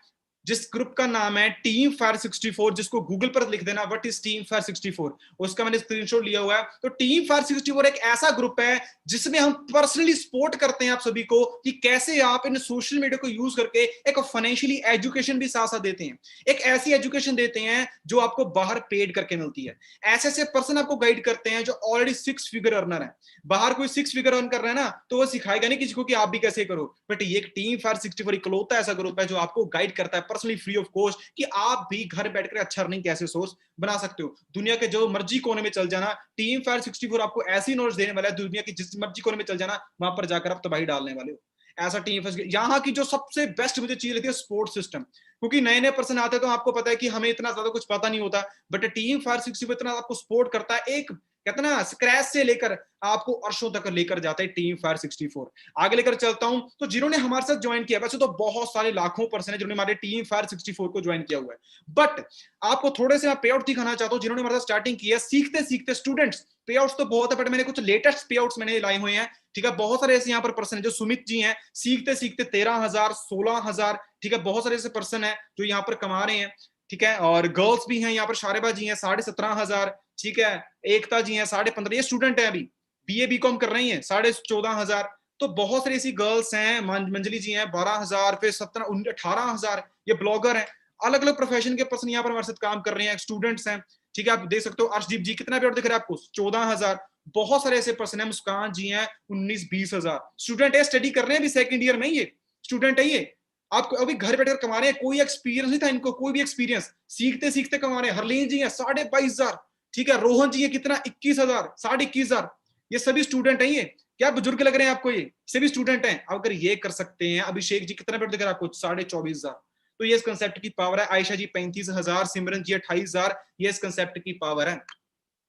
जिस ग्रुप का नाम है टीम फायर 64, जिसको गूगल पर लिख देना व्हाट इज टीम फायर 64, उसका मैंने स्क्रीनशॉट लिया हुआ है। तो टीम फायर 64 एक ऐसा ग्रुप है जिसमें हम पर्सनली सपोर्ट करते हैं आप सभी को कि कैसे आप इन सोशल मीडिया को यूज करके एक फाइनेंशियली एजुकेशन भी साथ साथ देते हैं। एक ऐसी एजुकेशन देते हैं जो आपको बाहर पेड करके मिलती है। ऐसे ऐसे पर्सन आपको गाइड करते हैं जो ऑलरेडी 6 फिगर अर्नर है। बाहर कोई 6 फिगर अर्न कर रहा है ना, तो वो सिखाएगा नहीं किसी को कि आप भी कैसे करो। बट ये टीम फायर 64 इकलौता ऐसा ग्रुप है जो आपको गाइड करता है पर्सनली फ्री ऑफ कॉस्ट कि आप भी घर बैठकर अच्छा अर्निंग कैसे सोर्स बना सकते हो। दुनिया के जो मर्जी कोने में चल जाना, टीम फायर 64 आपको ऐसी नॉलेज देने वाला है, दुनिया की जिस मर्जी कोने में चल जाना, वहां पर जाकर आप तबाही डालने वाले हो। ऐसा टीम यहाँ की जो सबसे बेस्ट मुझे चीज लगती है स्पोर्ट्स सिस्टम, क्योंकि नए नए पर्सन आते हैं तो आपको पता है कि हमें इतना ज्यादा कुछ पता नहीं होता, बट टीम फायर 64 इतना आपको सपोर्ट करता है, एक कहते ना स्क्रैच से लेकर आपको अर्शों तक लेकर जाता है टीम फायर 64। आगे लेकर चलता हूं, तो जिन्होंने हमारे साथ ज्वाइन किया, वैसे तो बहुत सारे लाखों पर्सन है जिन्होंने हमारे टीम फायर 64 को ज्वाइन किया हुआ है, बट आपको थोड़े से मैं पे आउट दिखाना चाहता हूं जिन्होंने हमारे साथ स्टार्टिंग किया सीखते सीखते। स्टूडेंट्स पे आउट्स तो बहुत है, बट मैंने कुछ लेटेस्ट पे आउट्स मैंने लाए हुए हैं। ठीक है, बहुत सारे ऐसे यहाँ पर पर्सन है जो सुमित जी हैं, सीखते सीखते 13,000 16,000। ठीक है, बहुत सारे ऐसे पर्सन है जो यहाँ पर कमा रहे हैं। ठीक है, और गर्ल्स भी हैं यहाँ पर, शारेबा जी हैं 17,500। ठीक है, एकता जी हैं 15,500, ये स्टूडेंट है अभी बीए बीकॉम कर रही हैं 14,500। तो बहुत सारी ऐसी गर्ल्स हैं, मंजली जी हैं 12,000, फिर 18,000। ये ब्लॉगर हैं, अलग अलग प्रोफेशन के पर्सन यहाँ पर हमारे साथ काम कर रहे हैं, स्टूडेंट्स हैं। ठीक है, आप देख सकते हो अर्शदीप जी कितना पेड़ दिख रहा है आपको, 14,000। बहुत सारे ऐसे पर्सन है, मुस्कान जी हैं 19-20 हजार स्टूडेंट है, स्टडी कर रहे हैं अभी सेकंड ईयर में, ये स्टूडेंट है ये, आप अभी घर बैठकर कमा रहे हैं, कोई एक्सपीरियंस नहीं था इनको, कोई भी एक्सपीरियंस, सीखते सीखते कमा रहे हैं। हरलीन जी है 22,500, ठीक है, रोहन जी है कितना 21,000, 21,500, ये सभी स्टूडेंट हैं। ये क्या बुजुर्ग लग रहे हैं आपको, ये सभी स्टूडेंट हैं। अगर ये कर सकते हैं, अभिषेक जी कितना बेटर दिख रहा है आपको 24,500, तो ये इस कंसेप्ट की पावर है। आयशा जी 35,000, सिमरन जी 28,000, ये इस कंसेप्ट की पावर है,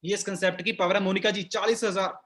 ये इस कंसेप्ट की पावर है। मोनिका जी 40,000,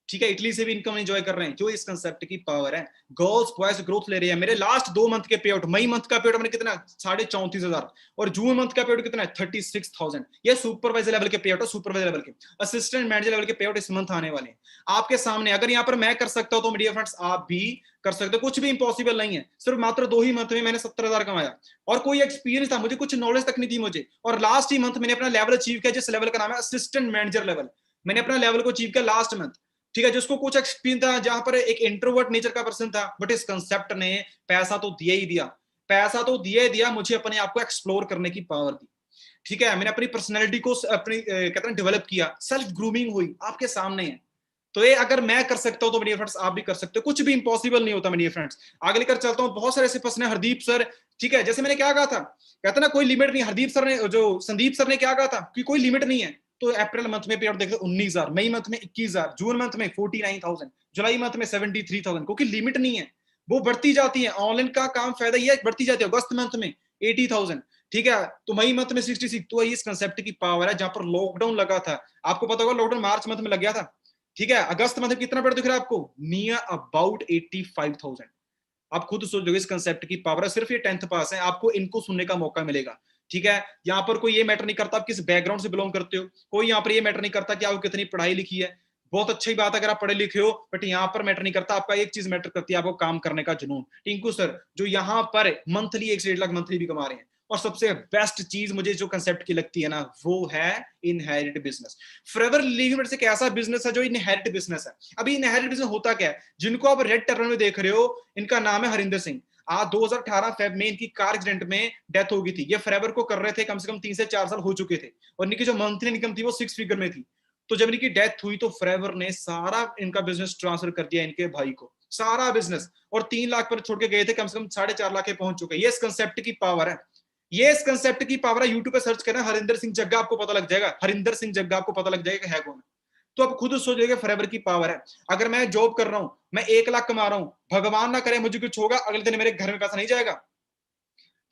ठीक है, इटली से भी इनकम एंजॉय कर रहे हैं, जो इस कंसेप्ट की पावर है। गर्ल्स बॉयज ग्रोथ ले रही है। मेरे लास्ट 2 मंथ के पे आउट, मई मंथ का पे आउट मैंने कितना 34,500 और जून मंथ का पे आउट कितना है 36,000। ये सुपरवाइजर लेवल के पे आउट है, सुपरवाइजर लेवल के, असिस्टेंट मैनेजर लेवल के पे आउट इस मंथ आने वाले हैं आपके सामने। अगर यहाँ पर मैं कर सकता हूं तो मीडिया फ्रेंड्स आप भी कर सकते हो, कुछ भी इंपॉसिबल नहीं है। सिर्फ मात्र 2 ही मंथ में मैंने 70,000 कमाया, और कोई एक्सपीरियंस था मुझे, कुछ नॉलेज तक नहीं थी मुझे, और लास्ट ही मंथ मैंने अपना लेवल अचीव किया, जिस लेवल का नाम है असिस्टेंट मैनेजर लेवल। मैंने अपना लेवल को अचीव किया लास्ट मंथ, ठीक है, जिसको कुछ एक्सपीरियंस था, जहां पर एक इंट्रोवर्ट नेचर का पर्सन था, बट इस कंसेप्ट ने पैसा तो दिया ही दिया, पैसा तो दिया ही दिया, मुझे अपने आप को एक्सप्लोर करने की पावर दी, ठीक है। मैंने अपनी पर्सनैलिटी को अपनी कहते हैं डेवलप किया, सेल्फ ग्रूमिंग हुई, आपके सामने है। तो ये अगर मैं कर सकता हूं तो मेरे फ्रेंड्स आप भी कर सकते हो, कुछ भी इंपॉसिबल नहीं होता मेरे फ्रेंड्स। आगे लेकर चलता हूं, बहुत सारे ऐसे पर्सन है, हरदीप सर, ठीक है, जैसे मैंने क्या कहा था, कहते ना कोई लिमिट नहीं, हरदीप सर ने, जो संदीप सर ने क्या कहा था कि कोई लिमिट नहीं है। तो अप्रैल मंथ में पे आउट देखो 19,000, मई मंथ में 21,000, जून मंथ में 49,000, जुलाई मंथ में 73,000, क्योंकि लिमिट नहीं है, वो बढ़ती जाती है। ऑनलाइन का काम फायदा ये बढ़ती जाती है। अगस्त मंथ में 80,000, ठीक है, तो मई मंथ में 66। तो इस कंसेप्ट की पावर है। जहां पर लॉकडाउन लगा था, आपको पता होगा लॉकडाउन मार्च मंथ में लग गया था, ठीक है, अगस्त मंथ में कितना बढ़ दिख रहा है आपको, नियर अबाउट 85,000। आप खुद सोच लो इस कंसेप्ट की पावर है। सिर्फ ये 10th पास है, आपको इनको सुनने का मौका मिलेगा, ठीक है। यहाँ पर कोई ये मैटर नहीं करता आप किस बैकग्राउंड से बिलोंग करते हो, कोई यहाँ पर ये मैटर नहीं करता कि आपको कितनी पढ़ाई लिखी है। बहुत अच्छी बात है अगर आप पढ़े लिखे हो, बट यहाँ पर मैटर नहीं करता, आपका एक चीज मैटर करती है, आपको काम करने का जुनून। टिंकू सर जो यहाँ पर मंथली 1 से 1.5 लाख मंथली भी कमा रहे हैं, और सबसे बेस्ट चीज मुझे जो कंसेप्ट की लगती है ना, वो है इनहेरिट बिजनेस। फॉरएवर लिविंग एक ऐसा बिजनेस है जो इनहेरिट बिजनेस है। अभी इनहेरिट बिजनेस होता क्या है, जिनको आप रेड टर्न में देख रहे हो, इनका नाम है हरिंदर सिंह। आज 2018 फेब में इनकी कार एक्सीडेंट में डेथ हो गई थी। ये फॉरएवर को कर रहे थे, कम से कम 3 से 4 साल हो चुके थे, और इनकी जो मंथली इनकम थी वो 6 फिगर में थी। तो जब इनकी डेथ हुई तो फॉरएवर ने सारा इनका बिजनेस ट्रांसफर कर दिया इनके भाई को, सारा बिजनेस, और 3 लाख पर छोड़ के गए थे, कम से कम 4.5 लाख पहुंच चुके। ये इस कंसेप्ट की पावर है, ये इस कंसेप्ट की पावर है। यूट्यूब पे सर्च करना हरिंदर सिंह जग्गा, आपको पता लग जाएगा, हरिंदर सिंह जग्गा आपको पता लग जाएगा है कौन। तो आप खुद सोच लीजिए फॉरएवर की पावर है। अगर मैं जॉब कर रहा हूं, मैं 1 लाख कमा रहा हूं, भगवान ना करे मुझे कुछ होगा, अगले दिन मेरे घर में पैसा नहीं जाएगा,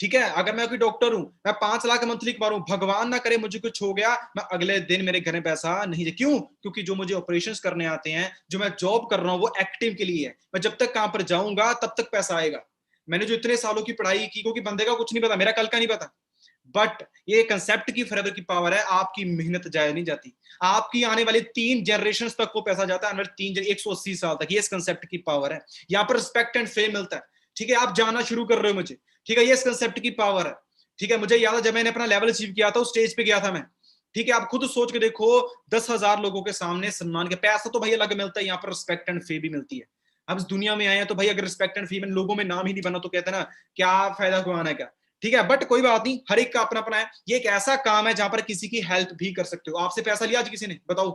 ठीक है। अगर मैं कोई डॉक्टर हूं, मैं 5 लाख मंथली कमा रहा हूं, भगवान ना करे मुझे कुछ हो गया, मैं अगले दिन मेरे घर में पैसा नहीं जाए। क्यों? क्योंकि जो मुझे ऑपरेशंस करने आते हैं, जो मैं जॉब कर रहा हूं, वो एक्टिव के लिए है। मैं जब तक काम पर जाऊंगा तब तक पैसा आएगा। मैंने जो इतने सालों की पढ़ाई की, क्योंकि बंदे का कुछ नहीं पता, मेरा कल का नहीं पता, बट ये कंसेप्ट की फॉरएवर की पावर है। आपकी मेहनत जाया नहीं जाती, आपकी आने वाले 3 जनरेशन तक वो पैसा जाता है, आने वाले 180 साल तक। ये इस कंसेप्ट की पावर है। यहाँ पर रिस्पेक्ट एंड फेम मिलता है, ठीक है। आप जाना शुरू कर रहे हो मुझे, ठीक है, ये इस कंसेप्ट की पावर है, ठीक है। मुझे याद है जब मैंने अपना लेवल अचीव किया था, उस स्टेज पे गया था मैं, ठीक है। आप खुद सोच के देखो, 10,000 लोगों के सामने सम्मान के, पैसा तो भाई अलग मिलता है, यहाँ पर रिस्पेक्ट एंड फे भी मिलती है। अब इस दुनिया में आए हैं तो भाई अगर रिस्पेक्ट एंड फे में लोगों में नाम ही नहीं बना तो कहते हैं ना क्या फायदा कमाना है क्या, ठीक है। बट कोई बात नहीं, हर एक का अपना अपना है। ये एक ऐसा काम है जहां पर किसी की हेल्प भी कर सकते हो। आपसे पैसा लिया आज किसी ने, बताओ,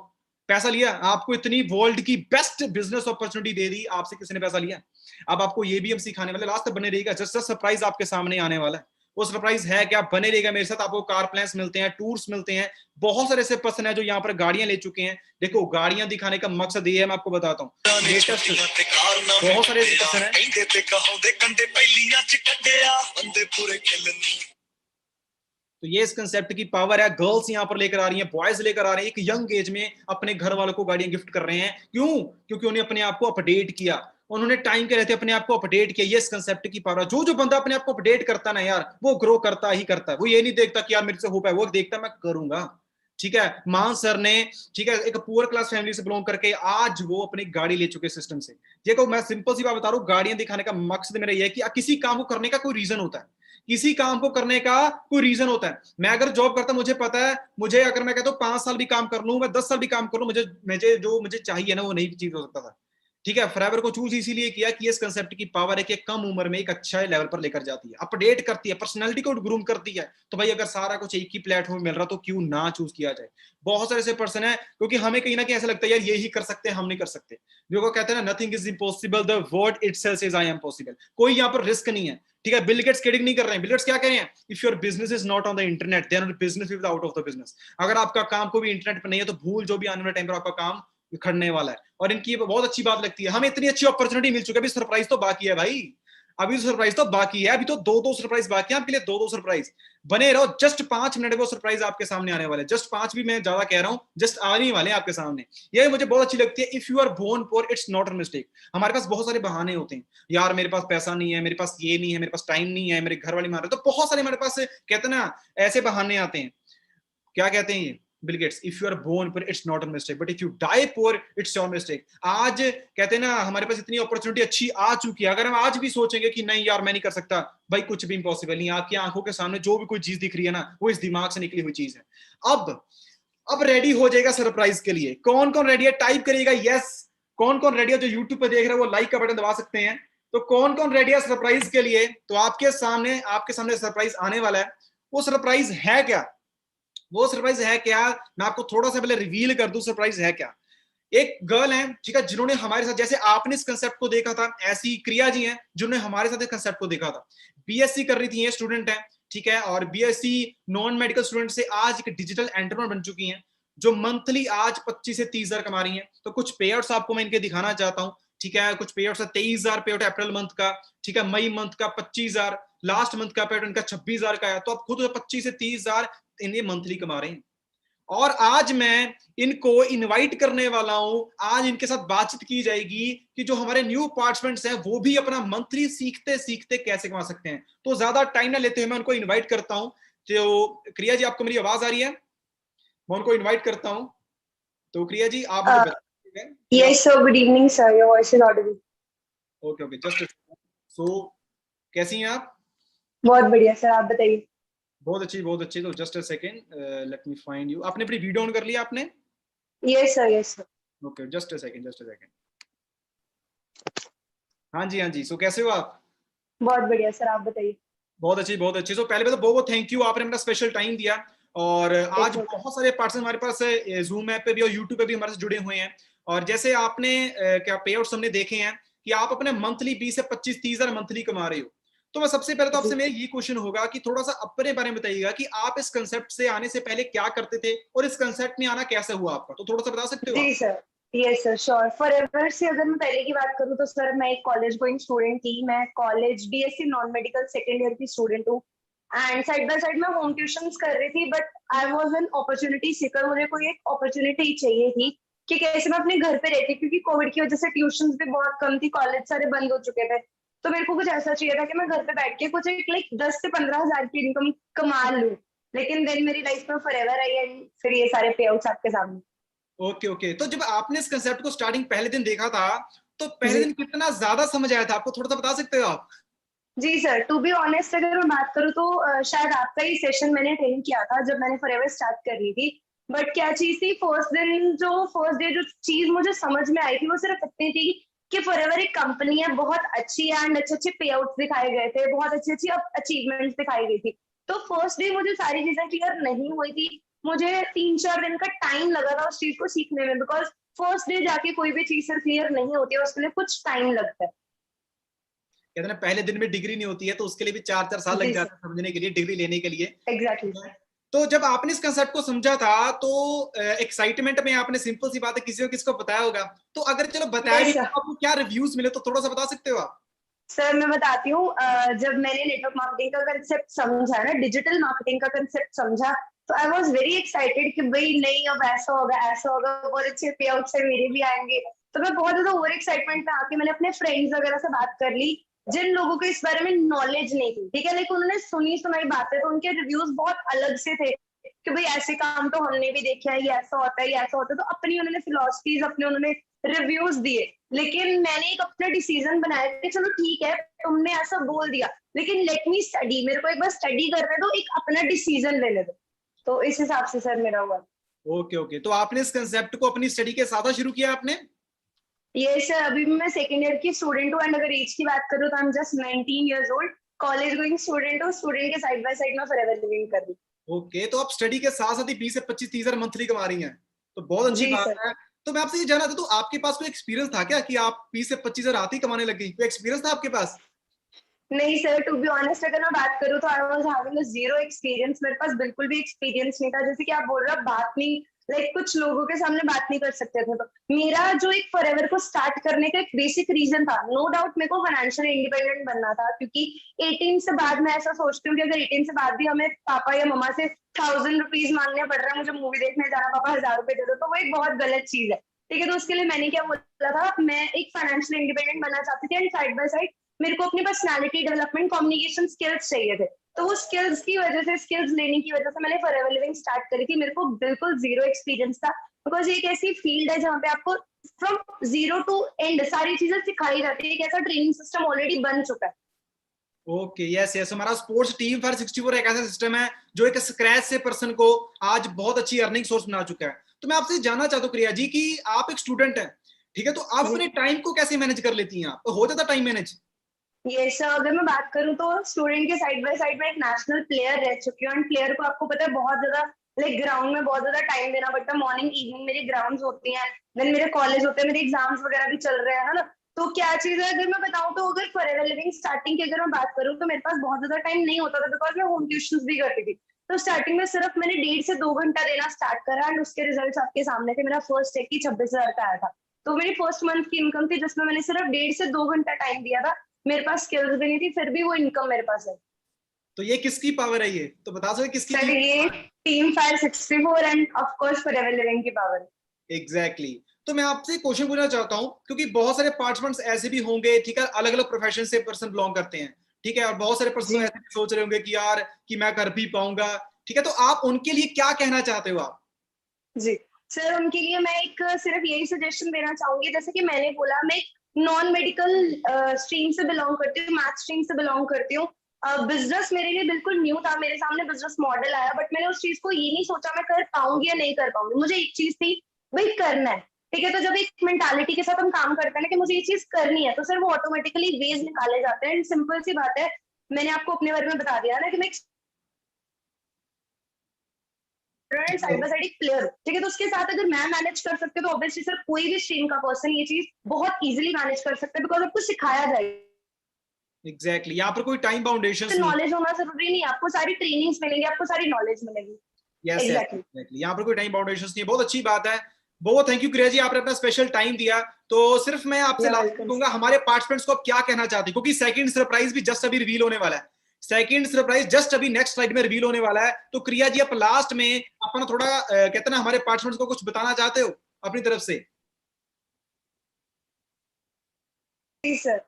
पैसा लिया? आपको इतनी वर्ल्ड की बेस्ट बिजनेस अपॉर्चुनिटी दे दी, आपसे किसी ने पैसा लिया? अब आपको ये भी हम सिखाने वाले, लास्ट तक बने रहेगा, जस्ट सरप्राइज आपके सामने आने वाला है। वो सरप्राइज है क्या, बने रहेगा मेरे साथ। आपको कार प्लान्स मिलते हैं, टूर्स मिलते हैं। बहुत सारे ऐसे पर्सन है जो यहाँ पर गाड़ियां ले चुके हैं। देखो गाड़ियां दिखाने का मकसद ये है, मैं आपको बताता हूँ, लेटेस्ट बहुत सारे ऐसे पर्सन है। तो ये इस कंसेप्ट की पावर है। गर्ल्स यहाँ पर लेकर आ रही हैं, बॉयज लेकर आ रहे हैं, एक यंग एज में अपने घर वालों को गाड़ियां गिफ्ट कर रहे हैं। क्यों? क्योंकि उन्हें अपने आप को अपडेट किया, उन्होंने टाइम के रहते अपने आप को अपडेट किया। ये इस कंसेप्ट की पावर है। जो जो बंदा अपने आप को अपडेट करता ना यार, वो ग्रो करता ही करता है। वो ये नहीं देखता कि यार मेरे से हो पाए, वो देखता मैं करूंगा, ठीक है। मान सर ने, ठीक है, एक पुअर क्लास फैमिली से बिलोंग करके आज वो अपनी गाड़ी ले चुके सिस्टम से। देखो मैं सिंपल सी बात बता रहा हूँ, गाड़ियां दिखाने का मकसद मेरा यह है कि किसी काम को करने का कोई रीजन होता है, किसी काम को करने का कोई रीजन होता है। मैं अगर जॉब करता, मुझे पता है, मुझे अगर मैं कहता हूँ 5 साल भी काम कर लूं, मैं 10 साल भी काम कर लूं, मुझे मुझे जो मुझे चाहिए ना वो नहीं चीज हो सकता था। ठीक है, फॉरएवर को चूज इसीलिए किया कि इस कंसेप्ट की पावर है कि कम उम्र में एक अच्छा लेवल पर लेकर जाती है, अपडेट करती है, पर्सनालिटी को ग्रूम करती है। तो भाई अगर सारा कुछ एक ही प्लेटफॉर्म मिल रहा तो क्यों ना चूज किया जाए। बहुत सारे ऐसे पर्सन है, क्योंकि हमें कहीं ना कहीं ऐसा लगता है यार यही कर सकते हैं, हम नहीं कर सकते। देखो कहते हैं ना, nothing is impossible, the word itself says I am possible. कोई यहाँ पर रिस्क नहीं है, ठीक है। बिल गेट्स किडिंग नहीं कर रहे हैं। बिल गेट्स क्या कह रहे हैं, if your business is not on the internet then business is out of the business. अगर आपका काम को भी इंटरनेट पर नहीं है तो भूल, जो भी आने वाले टाइम पर आपका काम खड़ने वाला है। और इनकी बहुत अच्छी बात लगती है, हमें इतनी अच्छी अपॉर्चुनिटी मिल चुकी है, अभी सरप्राइज तो बाकी है भाई, अभी सरप्राइज तो बाकी है, अभी तो दो सरप्राइज बाकी है आपके लिए, दो सरप्राइज। बने रहो, जस्ट 5 मिनट वो सरप्राइज आपके सामने आने वाले, जस्ट 5 भी मैं ज्यादा कह रहा हूं, जस्ट आने वाले आपके सामने। ये मुझे बहुत अच्छी लगती है, if you are born poor it's not a mistake. हमारे पास बहुत सारे बहाने होते हैं, यार मेरे पास पैसा नहीं है, मेरे पास ये नहीं है, मेरे पास टाइम नहीं है, मेरे घर वाले मार रहे, तो बहुत सारे हमारे पास कहते हैं ना ऐसे बहाने आते हैं। क्या कहते हैं ये Bill Gates, if you are born poor it's not a mistake but if you die poor it's your mistake. आज कहते हैं ना हमारे पास इतनी अपॉर्चुनिटी अच्छी आ चुकी है, अगर हम आज भी सोचेंगे कि नहीं यार मैं नहीं कर सकता, भाई कुछ भी इम्पॉसिबल नहीं। आपकी आंखों के सामने जो भी कोई चीज दिख रही है ना, वो इस दिमाग से निकली हुई चीज है। अब रेडी हो जाएगा सरप्राइज के लिए। कौन कौन रेडी है टाइप करिएगा यस। कौन कौन रेडी है, जो यूट्यूब पर देख रहे हैं वो लाइक का बटन दबा सकते हैं। तो कौन कौन रेडी है सरप्राइज के लिए, तो आपके सामने सरप्राइज आने वाला है। वो सरप्राइज है क्या, वो सरप्राइज है क्या, मैं आपको थोड़ा सा पहले रिवील कर दूं सरप्राइज है क्या। एक गर्ल है, ठीक है, जिन्होंने हमारे साथ, जैसे आपने इस कंसेप्ट को देखा था, ऐसी क्रिया जी हैं जिन्होंने हमारे साथ इस कंसेप्ट को देखा था। बीएससी कर रही थी, ये स्टूडेंट है, ठीक है, और बीएससी नॉन मेडिकल स्टूडेंट से आज एक डिजिटल एंटरप्रेन्योर बन चुकी हैं, जो मंथली आज 25 से 30 हजार कमा रही हैं। तो कुछ पे आउट्स आपको मैं इनके दिखाना चाहता हूँ, ठीक है। कुछ पे आउट्स 23 हजार पे आउट अप्रैल मंथ का, ठीक है, मई मंथ का 25 हजार, लास्ट मंथ का पे आउट इनका 26 हजार का है। तो आप खुद 25 से 30 हजार इन्हें मंथली कमा रहे हैं। और आज मैं इनको इनवाइट करने वाला हूं, आज इनके साथ बातचीत की जाएगी कि जो हमारे न्यू पार्टिसिपेंट्स हैं वो भी अपना मंथली सीखते सीखते कैसे कमा सकते हैं। तो ज्यादा टाइम ना लेते हुए मैं उनको इनवाइट करता हूं। तो क्रिया जी, आपको मेरी आवाज आ रही है? मैं उनको इनवाइट करता हूं। तो क्रिया जी आप मुझे बताइए। Yes, sir. Good evening, sir. Your voice is audible. Okay okay, just so कैसी हैं आप? बहुत बढ़िया सर, आप बताइए। बहुत अच्छी बहुत अच्छी। तो just a second, let me find you. आपने अपनी वीडियो ऑन कर लिया आपने? Yes, sir. Yes, sir. Okay, just a second. हाँ जी हाँ जी, सो कैसे हो आप? बहुत बढ़िया सर, आप बताइए। बहुत अच्छी बहुत अच्छी। तो पहले तो बहुत बहुत थैंक यू, आपने अपना स्पेशल टाइम दिया। और आज बहुत सारे पार्टनर हमारे पास जूम ऐप पे भी और यूट्यूब पे भी हमारे से जुड़े हुए हैं। और जैसे आपने क्या पे आउट्स हमने देखे हैं कि आप अपने मंथली 20 से 25-30 हजार मंथली कमा रहे हो। तो मैं सबसे पहले तो आपसे मेरा ये क्वेश्चन होगा कि थोड़ा सा अपने बारे में बताइएगा कि आप इस कंसेप्ट से आने से पहले क्या करते थे और इस कंसेप्ट में आना कैसे हुआ आपका, तो थोड़ा सा बता सकते हो? जी sir, yes sir, sure. Forever से अगर मैं पहले की बात करूँ तो सर मैं एक कॉलेज गोइंग स्टूडेंट थी। मैं college BSc non medical second year की स्टूडेंट हूँ एंड साइड बाय साइड मैं होम ट्यूशंस कर रही थी। But I was an opportunity Sikar. मुझे कोई एक अपॉर्चुनिटी चाहिए थी कि कैसे मैं अपने घर पे रहती, क्योंकि कोविड की वजह से ट्यूशंस भी बहुत कम थी, कॉलेज सारे बंद हो चुके थे। तो मेरे को कुछ ऐसा चाहिए था कि मैं घर पे बैठ के कुछ एक लाइक 10 से 15 हजार की इनकम कमा लूं। लेकिन देन मेरी लाइफ में फॉरएवर आई एंड फिर ये सारे पे आउट्स आपके सामने। Okay okay. तो जब आपने इस कंसेप्ट को स्टार्टिंग पहले दिन देखा था, तो पहले दिन कितना ज्यादा समझ आया था आपको, थोड़ा सा बता सकते हो आप? जी सर, टू बी ऑनेस्ट अगर मैं बात करूँ तो शायद आपका ही सेशन मैंने अटेंड किया था जब मैंने फॉरएवर स्टार्ट कर रही थी। बट क्या चीज थी, फर्स्ट डे जो चीज मुझे समझ में आई थी वो सिर्फ इतनी थी कि फॉरएवर एक कंपनी है, बहुत अच्छी है एंड अच्छे अच्छे पे आउट्स दिखाए गए थे, बहुत अच्छी अच्छी अचीवमेंट्स दिखाई गई थी। तो फर्स्ट डे मुझे सारी चीजें क्लियर नहीं हुई थी। मुझे 3-4 दिन का टाइम लगा था उस चीज को सीखने में, बिकॉज फर्स्ट डे जाके कोई भी चीज क्लियर नहीं होती है, उसके लिए कुछ टाइम लगता है। कहते हैं पहले दिन में डिग्री नहीं होती है, तो उसके लिए भी 4-4 साल लग जाते हैं समझने के लिए, डिग्री लेने के लिए। एग्जैक्टली। तो जब आपने इस कंसेप्ट को समझा था तो एक्साइटमेंट में आपने सिंपल सी बात है किसी को किसको बताया होगा, तो अगर चलो बताया भी तो आपको क्या रिव्यूज मिले, तो थोड़ा सा बता सकते हो आप? सर मैं बताती हूँ, जब मैंने नेटवर्क मार्केटिंग का कंसेप्ट समझा ना, डिजिटल मार्केटिंग का कंसेप्ट समझा, तो आई वाज वेरी एक्साइटेड कि भाई नहीं अब ऐसा होगा, बहुत अच्छे पे आउट्स है, मेरे भी आएंगे। तो मैं बहुत ज्यादा ओवर एक्साइटमेंट में आके मैंने अपने फ्रेंड्स वगैरह से बात कर ली जिन लोगों को इस बारे में नॉलेज नहीं थी, ठीक है, लेकिन उन्होंने सुनी सुनाई बातें, तो उनके रिव्यूज बहुत अलग से थे कि भाई ऐसे काम तो हमने भी देखे हैं, ये ऐसा होता है, ये ऐसा होता है। तो अपनी उन्होंने फिलॉसफीज, अपने उन्होंने रिव्यूज दिए। लेकिन मैंने एक अपना डिसीजन बनाया कि चलो ठीक है तुमने ऐसा बोल दिया, लेकिन लेट मी स्टडी, मेरे को एक बार स्टडी करने दो, एक अपना डिसीजन लेने दो। तो इस हिसाब से सर मेरा हुआ। Okay okay. तो आपने इस कंसेप्ट को अपनी स्टडी के साथ शुरू किया आपने? ये सर अभी भी मैं सेकेंड ईयर की स्टूडेंट हूँ, एंड अगर एज की बात करूँ तो I am just 19 years old, college going student हूँ, स्टूडेंट के साइड बाय साइड में फॉरएवर लिविंग कर रही ओके, तो आप स्टडी के साथ साथ ही 20 से 25 30 हजार मंथली कमा रही हैं, तो बहुत हूँ। अच्छी जी बात सर। है। तो मैं आपसे ये जानना चाहता हूँ, आपके पास कोई एक्सपीरियंस था क्या कि आप 20 से 25 हजार आते ही कमाने लग गई? कोई एक्सपीरियंस था आपके पास? नहीं सर, टू बी ऑनेस्ट अगर मैं बात करूँ तो I was having zero experience, मेरे पास बिल्कुल भी एक्सपीरियंस नहीं था। जैसे कि आप बोल रहे हो बात नहीं, लाइक कुछ लोगों के सामने बात नहीं कर सकते थे, तो मेरा जो एक फॉरएवर को स्टार्ट करने का एक बेसिक रीजन था, नो डाउट मेरे को फाइनेंशियल इंडिपेंडेंट बनना था, क्योंकि 18 से बाद मैं ऐसा सोचती हूँ कि अगर 18 से बाद भी हमें पापा या मम्मा से 1000 रुपीज मांगने पड़ रहा है, मुझे मूवी देखने जाना, पापा 1000 रुपए दे दो, तो वो एक बहुत गलत चीज है। ठीक है, तो उसके लिए मैंने क्या बोला था, मैं एक फाइनेंशियल इंडिपेंडेंट बनना चाहती थी, एंड साइड बाय साइड मेरे को अपनी पर्सनालिटी डेवलपमेंट, कम्युनिकेशन स्किल्स चाहिए थे। तो वो स्किल्स की वजह से, स्किल्स लेने की वजह से मैंने फॉरएवर लिविंग स्टार्ट करी थी। मेरे को बिल्कुल जीरो एक्सपीरियंस था, बिकॉज ये एक ऐसी फील्ड है जहाँ पे आपको फ्रॉम जीरो टू एंड सारी चीजें सिखाई जाती है। एक ऐसा ट्रेनिंग सिस्टम ऑलरेडी बन चुका है। ओके, यस यस, हमारा स्पोर्ट्स टीम फायर 64 एक ऐसा सिस्टम है जो एक स्क्रैच से पर्सन को आज बहुत अच्छी अर्निंग सोर्स बना चुका है। तो मैं आपसे जानना चाहता हूँ प्रिया जी कि आप एक स्टूडेंट हैं, ठीक है, तो आप जी अपने टाइम को कैसे मैनेज कर लेती हैं? आप तो हो जाता टाइम मैनेज? ये सर, अगर मैं बात करूँ तो स्टूडेंट के साइड बाय साइड में एक नेशनल प्लेयर रह चुकी हूँ, एंड प्लेयर को आपको पता है बहुत ज्यादा लाइक ग्राउंड में बहुत ज्यादा टाइम देना पड़ता है। मॉर्निंग इवनिंग मेरी ग्राउंड्स होती हैं, देन मेरे कॉलेज होते हैं, मेरे एग्जाम्स वगैरह भी चल रहे हैं, है ना। तो क्या चीज है, अगर मैं बताऊँ तो अगर फॉरएवर लिविंग स्टार्टिंग की अगर मैं बात करूँ तो मेरे पास बहुत ज्यादा टाइम नहीं होता था, बिकॉज मैं होम ट्यूशन भी करती थी। तो स्टार्टिंग में सिर्फ मैंने 1.5 से 2 घंटा देना स्टार्ट करा, एंड उसके रिजल्ट आपके सामने थे। मेरा फर्स्ट चेक ही 26,000 का आया था। तो मेरी फर्स्ट मंथ की इनकम थी जिसमें मैंने सिर्फ 1.5 से 2 घंटा टाइम दिया था। मेरे पास स्किल्स भी नहीं थी, फिर भी वो इनकम मेरे पास है। तो ये किसकी पावर है? ये तो बता सकते किसकी सर टीम? ये team fire 64 end of course forever living की पावर। Exactly exactly. तो मैं आपसे क्वेश्चन पूछना चाहता हूँ, क्योंकि बहुत सारे पार्टिसिपेंट्स ऐसे भी होंगे, ठीक है, अलग अलग प्रोफेशन से पर्सन बिलोंग करते हैं, ठीक है, और बहुत सारे पर्सन जी ऐसे भी सोच रहे होंगे कि यार कि मैं कर भी पाऊंगा, ठीक है, तो आप उनके लिए क्या कहना चाहते हो आप? जी सर, उनके लिए मैं एक सिर्फ यही सजेशन देना चाहूंगी, जैसे कि मैंने बोला मैं नॉन मेडिकल स्ट्रीम से बिलोंग करती हूँ, मैथ स्ट्रीम से बिलोंग करती हूँ। बिजनेस मेरे लिए बिल्कुल न्यू था, मेरे सामने बिजनेस मॉडल आया, बट मैंने उस चीज को ये नहीं सोचा मैं कर पाऊंगी या नहीं कर पाऊंगी। मुझे एक चीज थी, भाई करना है। ठीक है, तो जब एक मेंटालिटी के साथ हम काम करते हैं ना कि मुझे ये चीज करनी है, तो सर वो ऑटोमेटिकली वेज निकाले जाते हैं। सिंपल सी बात है, मैंने आपको अपने बारे में बता दिया ना कि मैं साइड बाय साइड एक प्लेयर, ठीक है, तो उसके साथ अगर मैं मैनेज कर सकते तो ऑब्वियसली सर कोई भी स्ट्रीम का पर्सन ये चीज बहुत इजीली मैनेज कर सकता है, बिकॉज आपको सिखाया जाएगा। एग्जैक्टली, यहाँ पर कोई टाइम बाउंडेशन नहीं। नॉलेज होना जरूरी नहीं, आपको सारी ट्रेनिंग्स मिलेंगी, आपको सारी नॉलेज मिलेगी। Yes yes exactly. एग्जैक्टली, यहाँ पर कोई टाइम बाउंडेशन नहीं है, बहुत अच्छी बात है। बहुत थैंक यू क्रिया जी, आपने अपना स्पेशल टाइम दिया। तो सिर्फ मैं आपसे लास्ट वेलकम। कहूंगा, हमारे पार्टिसिपेंट्स को आप क्या कहना चाहते हैं, क्योंकि सेकंड सरप्राइज भी जस्ट अभी रिवील होने वाला है, सेकंड सरप्राइज जस्ट अभी नेक्स्ट स्लाइड में रिवील होने वाला है। तो क्रिया जी आप लास्ट में अपना थोड़ा कहते हैं ना, हमारे पार्टिसिपेंट्स को कुछ बताना चाहते हो अपनी तरफ से? जी सर,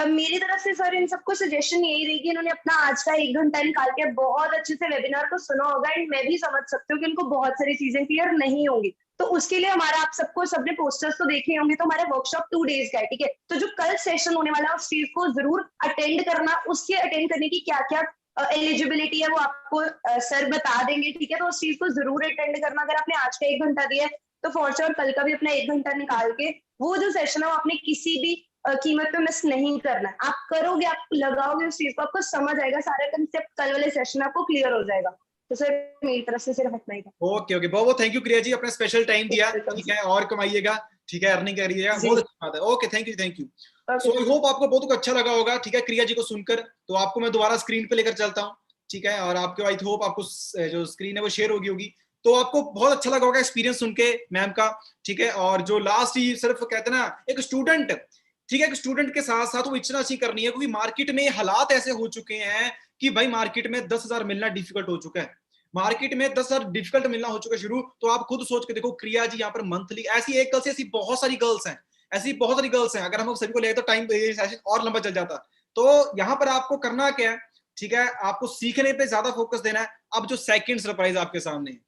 मेरी तरफ से सर इन सबको सजेशन यही रहेगी, इन्होंने अपना आज का 1 घंटा निकाल के बहुत अच्छे से वेबिनार को सुना होगा, एंड मैं भी समझ सकती हूँ कि इनको बहुत सारी चीजें क्लियर नहीं होंगी। तो उसके लिए हमारा, आप सबको, सबने पोस्टर्स तो देखे होंगे, तो हमारा वर्कशॉप 2 डेज का है, ठीक है। तो जो कल सेशन होने वाला है उस चीज को जरूर अटेंड करना, उसके अटेंड करने की क्या क्या एलिजिबिलिटी है वो आपको सर बता देंगे, ठीक है। तो उस चीज को जरूर अटेंड करना। अगर आपने आज का 1 घंटा दिया है तो फॉर श्योर कल का भी अपना 1 घंटा निकाल के वो जो सेशन है वो आपने किसी भी कीमत पे मिस नहीं करना है। आप करोगे, आप लगाओगे उस चीज को, आपको समझ आएगा सारा कंसेप्ट, कल वाले सेशन में आपको क्लियर हो जाएगा। तो सर मेरी तरफ से सिर्फ इतना ही था। ओके ओके, बहुत बहुत थैंक यू क्रिया जी, अपना स्पेशल टाइम दिया, वेलकम ठीक है, और कमाइएगा, ठीक है, अर्निंग करिएगा, जी। बहुत अच्छी बात है। Okay, thank you thank you. Okay so I hope आपको बहुत अच्छा लगा होगा, ठीक है, क्रिया जी को सुनकर। तो आपको मैं दोबारा स्क्रीन पे लेकर चलता हूँ, ठीक है, और आपको आई होप आपको जो स्क्रीन है वो शेयर होगी। तो आपको बहुत अच्छा लगा होगा एक्सपीरियंस सुन के मैम का, ठीक है। और जो लास्ट ही सिर्फ कहते हैं ना, एक स्टूडेंट, ठीक है, एक स्टूडेंट के साथ साथ वो इच्छा अच्छी करनी है, क्योंकि मार्केट में हालात ऐसे हो चुके हैं कि भाई मार्केट में 10,000 मिलना डिफिकल्ट हो चुका है, मार्केट में 10,000 डिफिकल्ट मिलना हो चुका है शुरू। तो आप खुद सोच के देखो, क्रिया जी यहाँ पर मंथली, ऐसी एक गर्ल से ऐसी बहुत सारी गर्ल्स हैं, ऐसी बहुत सारी गर्ल्स हैं, अगर हम सभी को ले तो टाइम सेशन और लंबा चल जाता। तो यहाँ पर आपको करना क्या है, ठीक है, आपको सीखने पे ज्यादा फोकस देना है। अब जो सेकंड सरप्राइज आपके सामने है,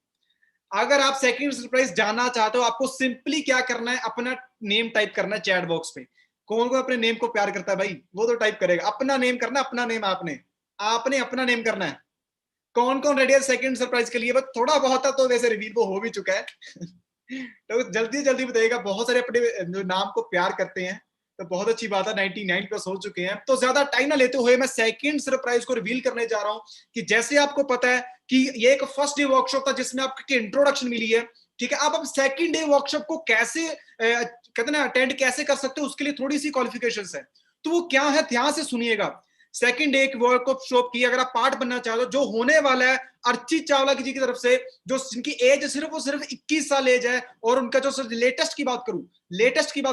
अगर आप सेकंड सरप्राइज जानना चाहते हो, आपको सिंपली क्या करना है, अपना नेम टाइप करना है चैट बॉक्स पे। कौन कौन अपने नेम को प्यार करता है भाई, वो तो टाइप करेगा, अपना नेम करना, अपना नेम आपने आपने अपना नेम करना है। कौन कौन रेडी है सेकंड सरप्राइज के लिए? बस थोड़ा बहुत है तो वैसे रिवील वो हो भी चुका है तो जल्दी जल्दी बताइएगा, बहुत सारे अपने जो नाम को प्यार करते हैं, तो बहुत अच्छी बात है, 99 प्लस हो चुके हैं। तो ज्यादा टाइम ना लेते हुए मैं सेकंड सरप्राइज को रिवील करने जा रहा हूं कि जैसे आपको पता है कि ये एक फर्स्ट डे वर्कशॉप था जिसमें आपकी इंट्रोडक्शन मिली है, ठीक है। अब सेकंड डे वर्कशॉप को कैसे कहते ना अटेंड कैसे कर सकते हो, उसके लिए थोड़ी सी क्वालिफिकेशंस है। तो वो क्या है, ध्यान से सुनिएगा। सेकंड डे वर्कशॉप की अगर आप पार्ट बनना चाहते हो, जो होने वाला है अर्चित चावला जी की तरफ से, जो जिनकी एज सिर्फ 21 साल एज है, और उनका जो लेटेस्ट की बात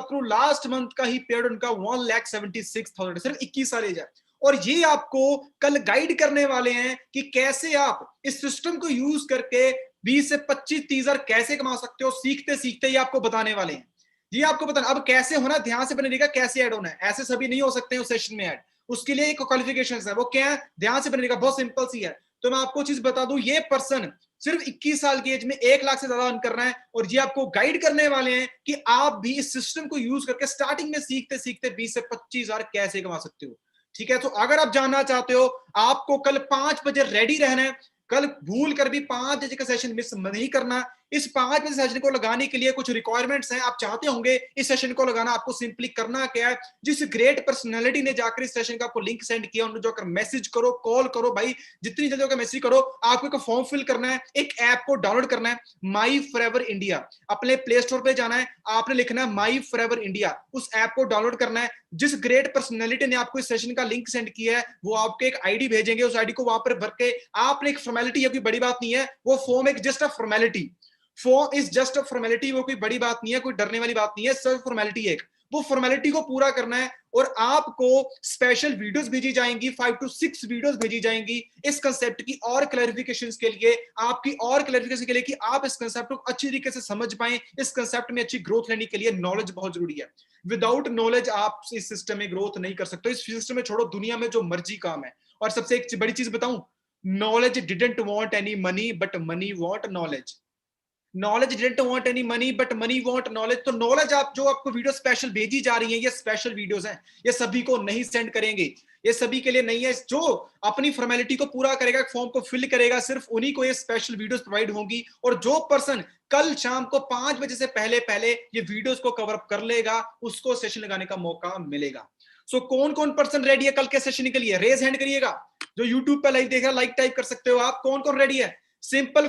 करूं लास्ट मंथ का ही पीरियड उनका 1,76,000, सिर्फ 21 साल एज है। और ये आपको कल गाइड करने वाले हैं कि कैसे आप इस सिस्टम को यूज करके 20 से 25-30 हजार कैसे कमा सकते हो। सीखते सीखते ही आपको बताने वाले हैं, ये आपको बताना। अब कैसे होना, ध्यान से बनेगा, कैसे ऐड होना है। ऐसे सभी नहीं हो सकते हैं उस सेशन में ऐड, उसके लिए एक क्वालिफिकेशन है, वो क्या है, ध्यान से बनेगा, बहुत सिंपल सी है। तो मैं आपको चीज बता दूं, ये पर्सन सिर्फ 21 साल की एज में 1 लाख से ज्यादा अर्न कर रहा है, और ये आपको गाइड करने वाले हैं कि आप भी इस सिस्टम को यूज करके स्टार्टिंग में सीखते सीखते 20 से 25 हजार कैसे कमा सकते हो, ठीक है। तो अगर आप जानना चाहते हो, आपको कल 5 बजे रेडी रहना है। कल भूल कर भी 5 बजे का सेशन मिस नहीं करना। इस 5 बजे सेशन को लगाने के लिए कुछ रिक्वायरमेंट्स हैं, आप चाहते होंगे इस सेशन को लगाना। आपको सिंपली करना क्या है, जिस ग्रेट पर्सनैलिटी ने जाकर इस सेशन का आपको लिंक सेंड किया, उन्हें जाकर मैसेज करो, कॉल करो, भाई जितनी जल्दी होगा मैसेज करो। आपको एक फॉर्म फिल करना है, एक ऐप को डाउनलोड करना है, माई फॉरएवर इंडिया। अपने प्ले स्टोर पे जाना है, आपने लिखना है माई फॉरएवर इंडिया, उस ऐप को डाउनलोड करना है। जिस ग्रेट पर्सनैलिटी ने आपको इस सेशन का लिंक सेंड किया है, वो आपको एक आईडी भेजेंगे, उस आईडी को वहां पर भर के आपने एक फॉर्मेलिटी, ये कोई बड़ी बात नहीं है, वो फॉर्म एक just a formality, form is just a formality, वो कोई बड़ी बात नहीं है, कोई डरने वाली बात नहीं है, सिर्फ फॉर्मेलिटी एक, वो फॉर्मेलिटी को पूरा करना है। और आपको स्पेशल वीडियोस भेजी जाएंगी, 5 to 6 वीडियोस भेजी जाएंगी इस कंसेप्ट की और क्लैरिफिकेशंस के लिए, आपकी और क्लैरिफिकेशन के लिए, कि आप इस कंसेप्ट को अच्छी तरीके से समझ पाएं। इस कंसेप्ट में अच्छी ग्रोथ लेने के लिए नॉलेज बहुत जरूरी है। विदाउट नॉलेज आप इस सिस्टम में ग्रोथ नहीं कर सकते। इस सिस्टम में छोड़ो, दुनिया में जो मर्जी काम है। और सबसे एक बड़ी चीज बताऊं, knowledge didn't want any money but money want knowledge. Knowledge didn't want any money but money want knowledge. तो नॉलेज आप जो आपको वीडियो स्पेशल भेजी जा रही है, ये स्पेशल वीडियोस हैं, ये सभी को नहीं सेंड करेंगे, ये सभी के लिए नहीं है। जो अपनी फॉर्मेलिटी को पूरा करेगा, फॉर्म को फिल करेगा, सिर्फ उन्हीं को ये स्पेशल वीडियोस प्रोवाइड होंगी। और जो पर्सन कल शाम को 5 बजे से पहले पहले ये वीडियोस को कवर अप कर लेगा, उसको सेशन लगाने का मौका मिलेगा। सो कौन कौन पर्सन रेडी है कल के सेशन के लिए, रेज हैंड करिएगा। जो यूट्यूब पे लाइव देख रहा है, लाइक टाइप कर सकते हो आप। कौन कौन रेडी है? सिंपल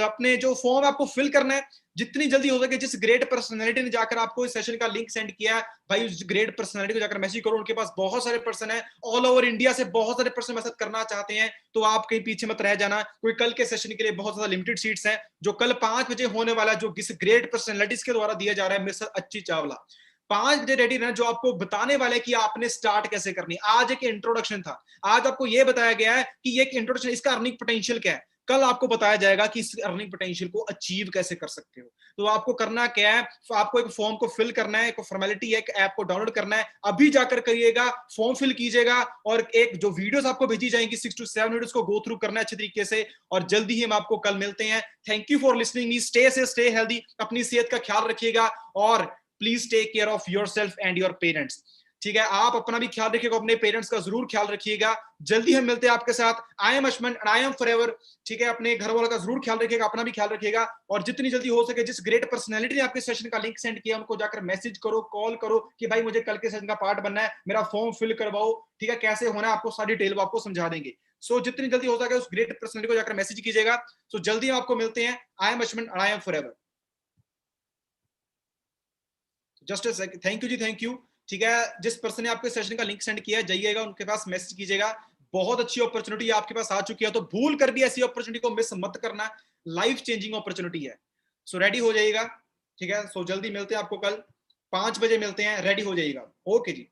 अपने जो फॉर्म आपको फिल करना है, जितनी जल्दी हो सके। जिस ग्रेट पर्सनैलिटी ने जाकर आपको इस सेशन का लिंक सेंड किया है, भाई उस ग्रेट पर्सनैलिटी को जाकर मैसेज करो। उनके पास बहुत सारे पर्सन है, ऑल ओवर इंडिया से बहुत सारे पर्सन मैसेज करना चाहते हैं, तो आप कहीं पीछे मत रह जाना। कोई कल के सेशन के लिए बहुत ज्यादा लिमिटेड सीट्स हैं, जो कल 5 बजे होने वाला है, जो किस ग्रेट पर्सनैलिटीज के द्वारा दिया जा रहा है, मिस्टर अच्छी चावला। 5 बजे रेडी रहना, जो आपको बताने वाले हैं कि आपने स्टार्ट कैसे करनी। आज एक इंट्रोडक्शन था, आज आपको यह बताया गया है कि ये एक इंट्रोडक्शन, इसका अर्निंग पोटेंशियल क्या है। कल आपको बताया जाएगा कि इस अर्निंग पोटेंशियल को अचीव कैसे कर सकते हो। तो आपको करना क्या है, आपको एक फॉर्म को फिल करना है, एक फॉर्मेलिटी है, एक ऐप को डाउनलोड करना है। अभी जाकर करिएगा, फॉर्म फिल कीजिएगा, और एक जो वीडियोस आपको भेजी जाएंगी 6 to 7 वीडियोस को गो थ्रू करना है अच्छे तरीके से। और जल्दी ही हम आपको कल मिलते हैं। Thank you for listening me. Stay safe stay healthy, अपनी सेहत का ख्याल रखिएगा, और please take care of yourself and your parents. ठीक है, आप अपना भी ख्याल रखिएगा, अपने पेरेंट्स का जरूर ख्याल रखिएगा। जल्दी हम मिलते हैं आपके साथ। I am Ashman and I am Forever. ठीक है, अपने घर वालों का जरूर ख्याल रखिएगा, अपना भी ख्याल रखिएगा। और जितनी जल्दी हो सके, जिस ग्रेट पर्सनैलिटी ने आपके सेशन का लिंक सेंड किया, उनको जाकर मैसेज करो, कॉल करो कि भाई मुझे कल के सेशन का पार्ट बनना है, मेरा फॉर्म फिल करवाओ। ठीक है, कैसे होना है आपको सारी डिटेल आपको समझा देंगे। सो जितनी जल्दी हो सके उस ग्रेट पर्सनैलिटी को जाकर मैसेज कीजिएगा। सो जल्दी हम आपको मिलते हैं। I am Ashman and I am Forever. Just a second, thank you जी, थैंक यू। ठीक है, जिस पर्सन ने आपके सेशन का लिंक सेंड किया है, जाइएगा उनके पास, मैसेज कीजिएगा। बहुत अच्छी अपॉर्चुनिटी आपके पास आ चुकी है, तो भूल कर भी ऐसी अपॉर्चुनिटी को मिस मत करना। लाइफ चेंजिंग अपॉर्चुनिटी है। सो रेडी हो जाइएगा। ठीक है, सो जल्दी मिलते हैं आपको कल 5 बजे मिलते हैं, रेडी हो जाइएगा। ओके जी।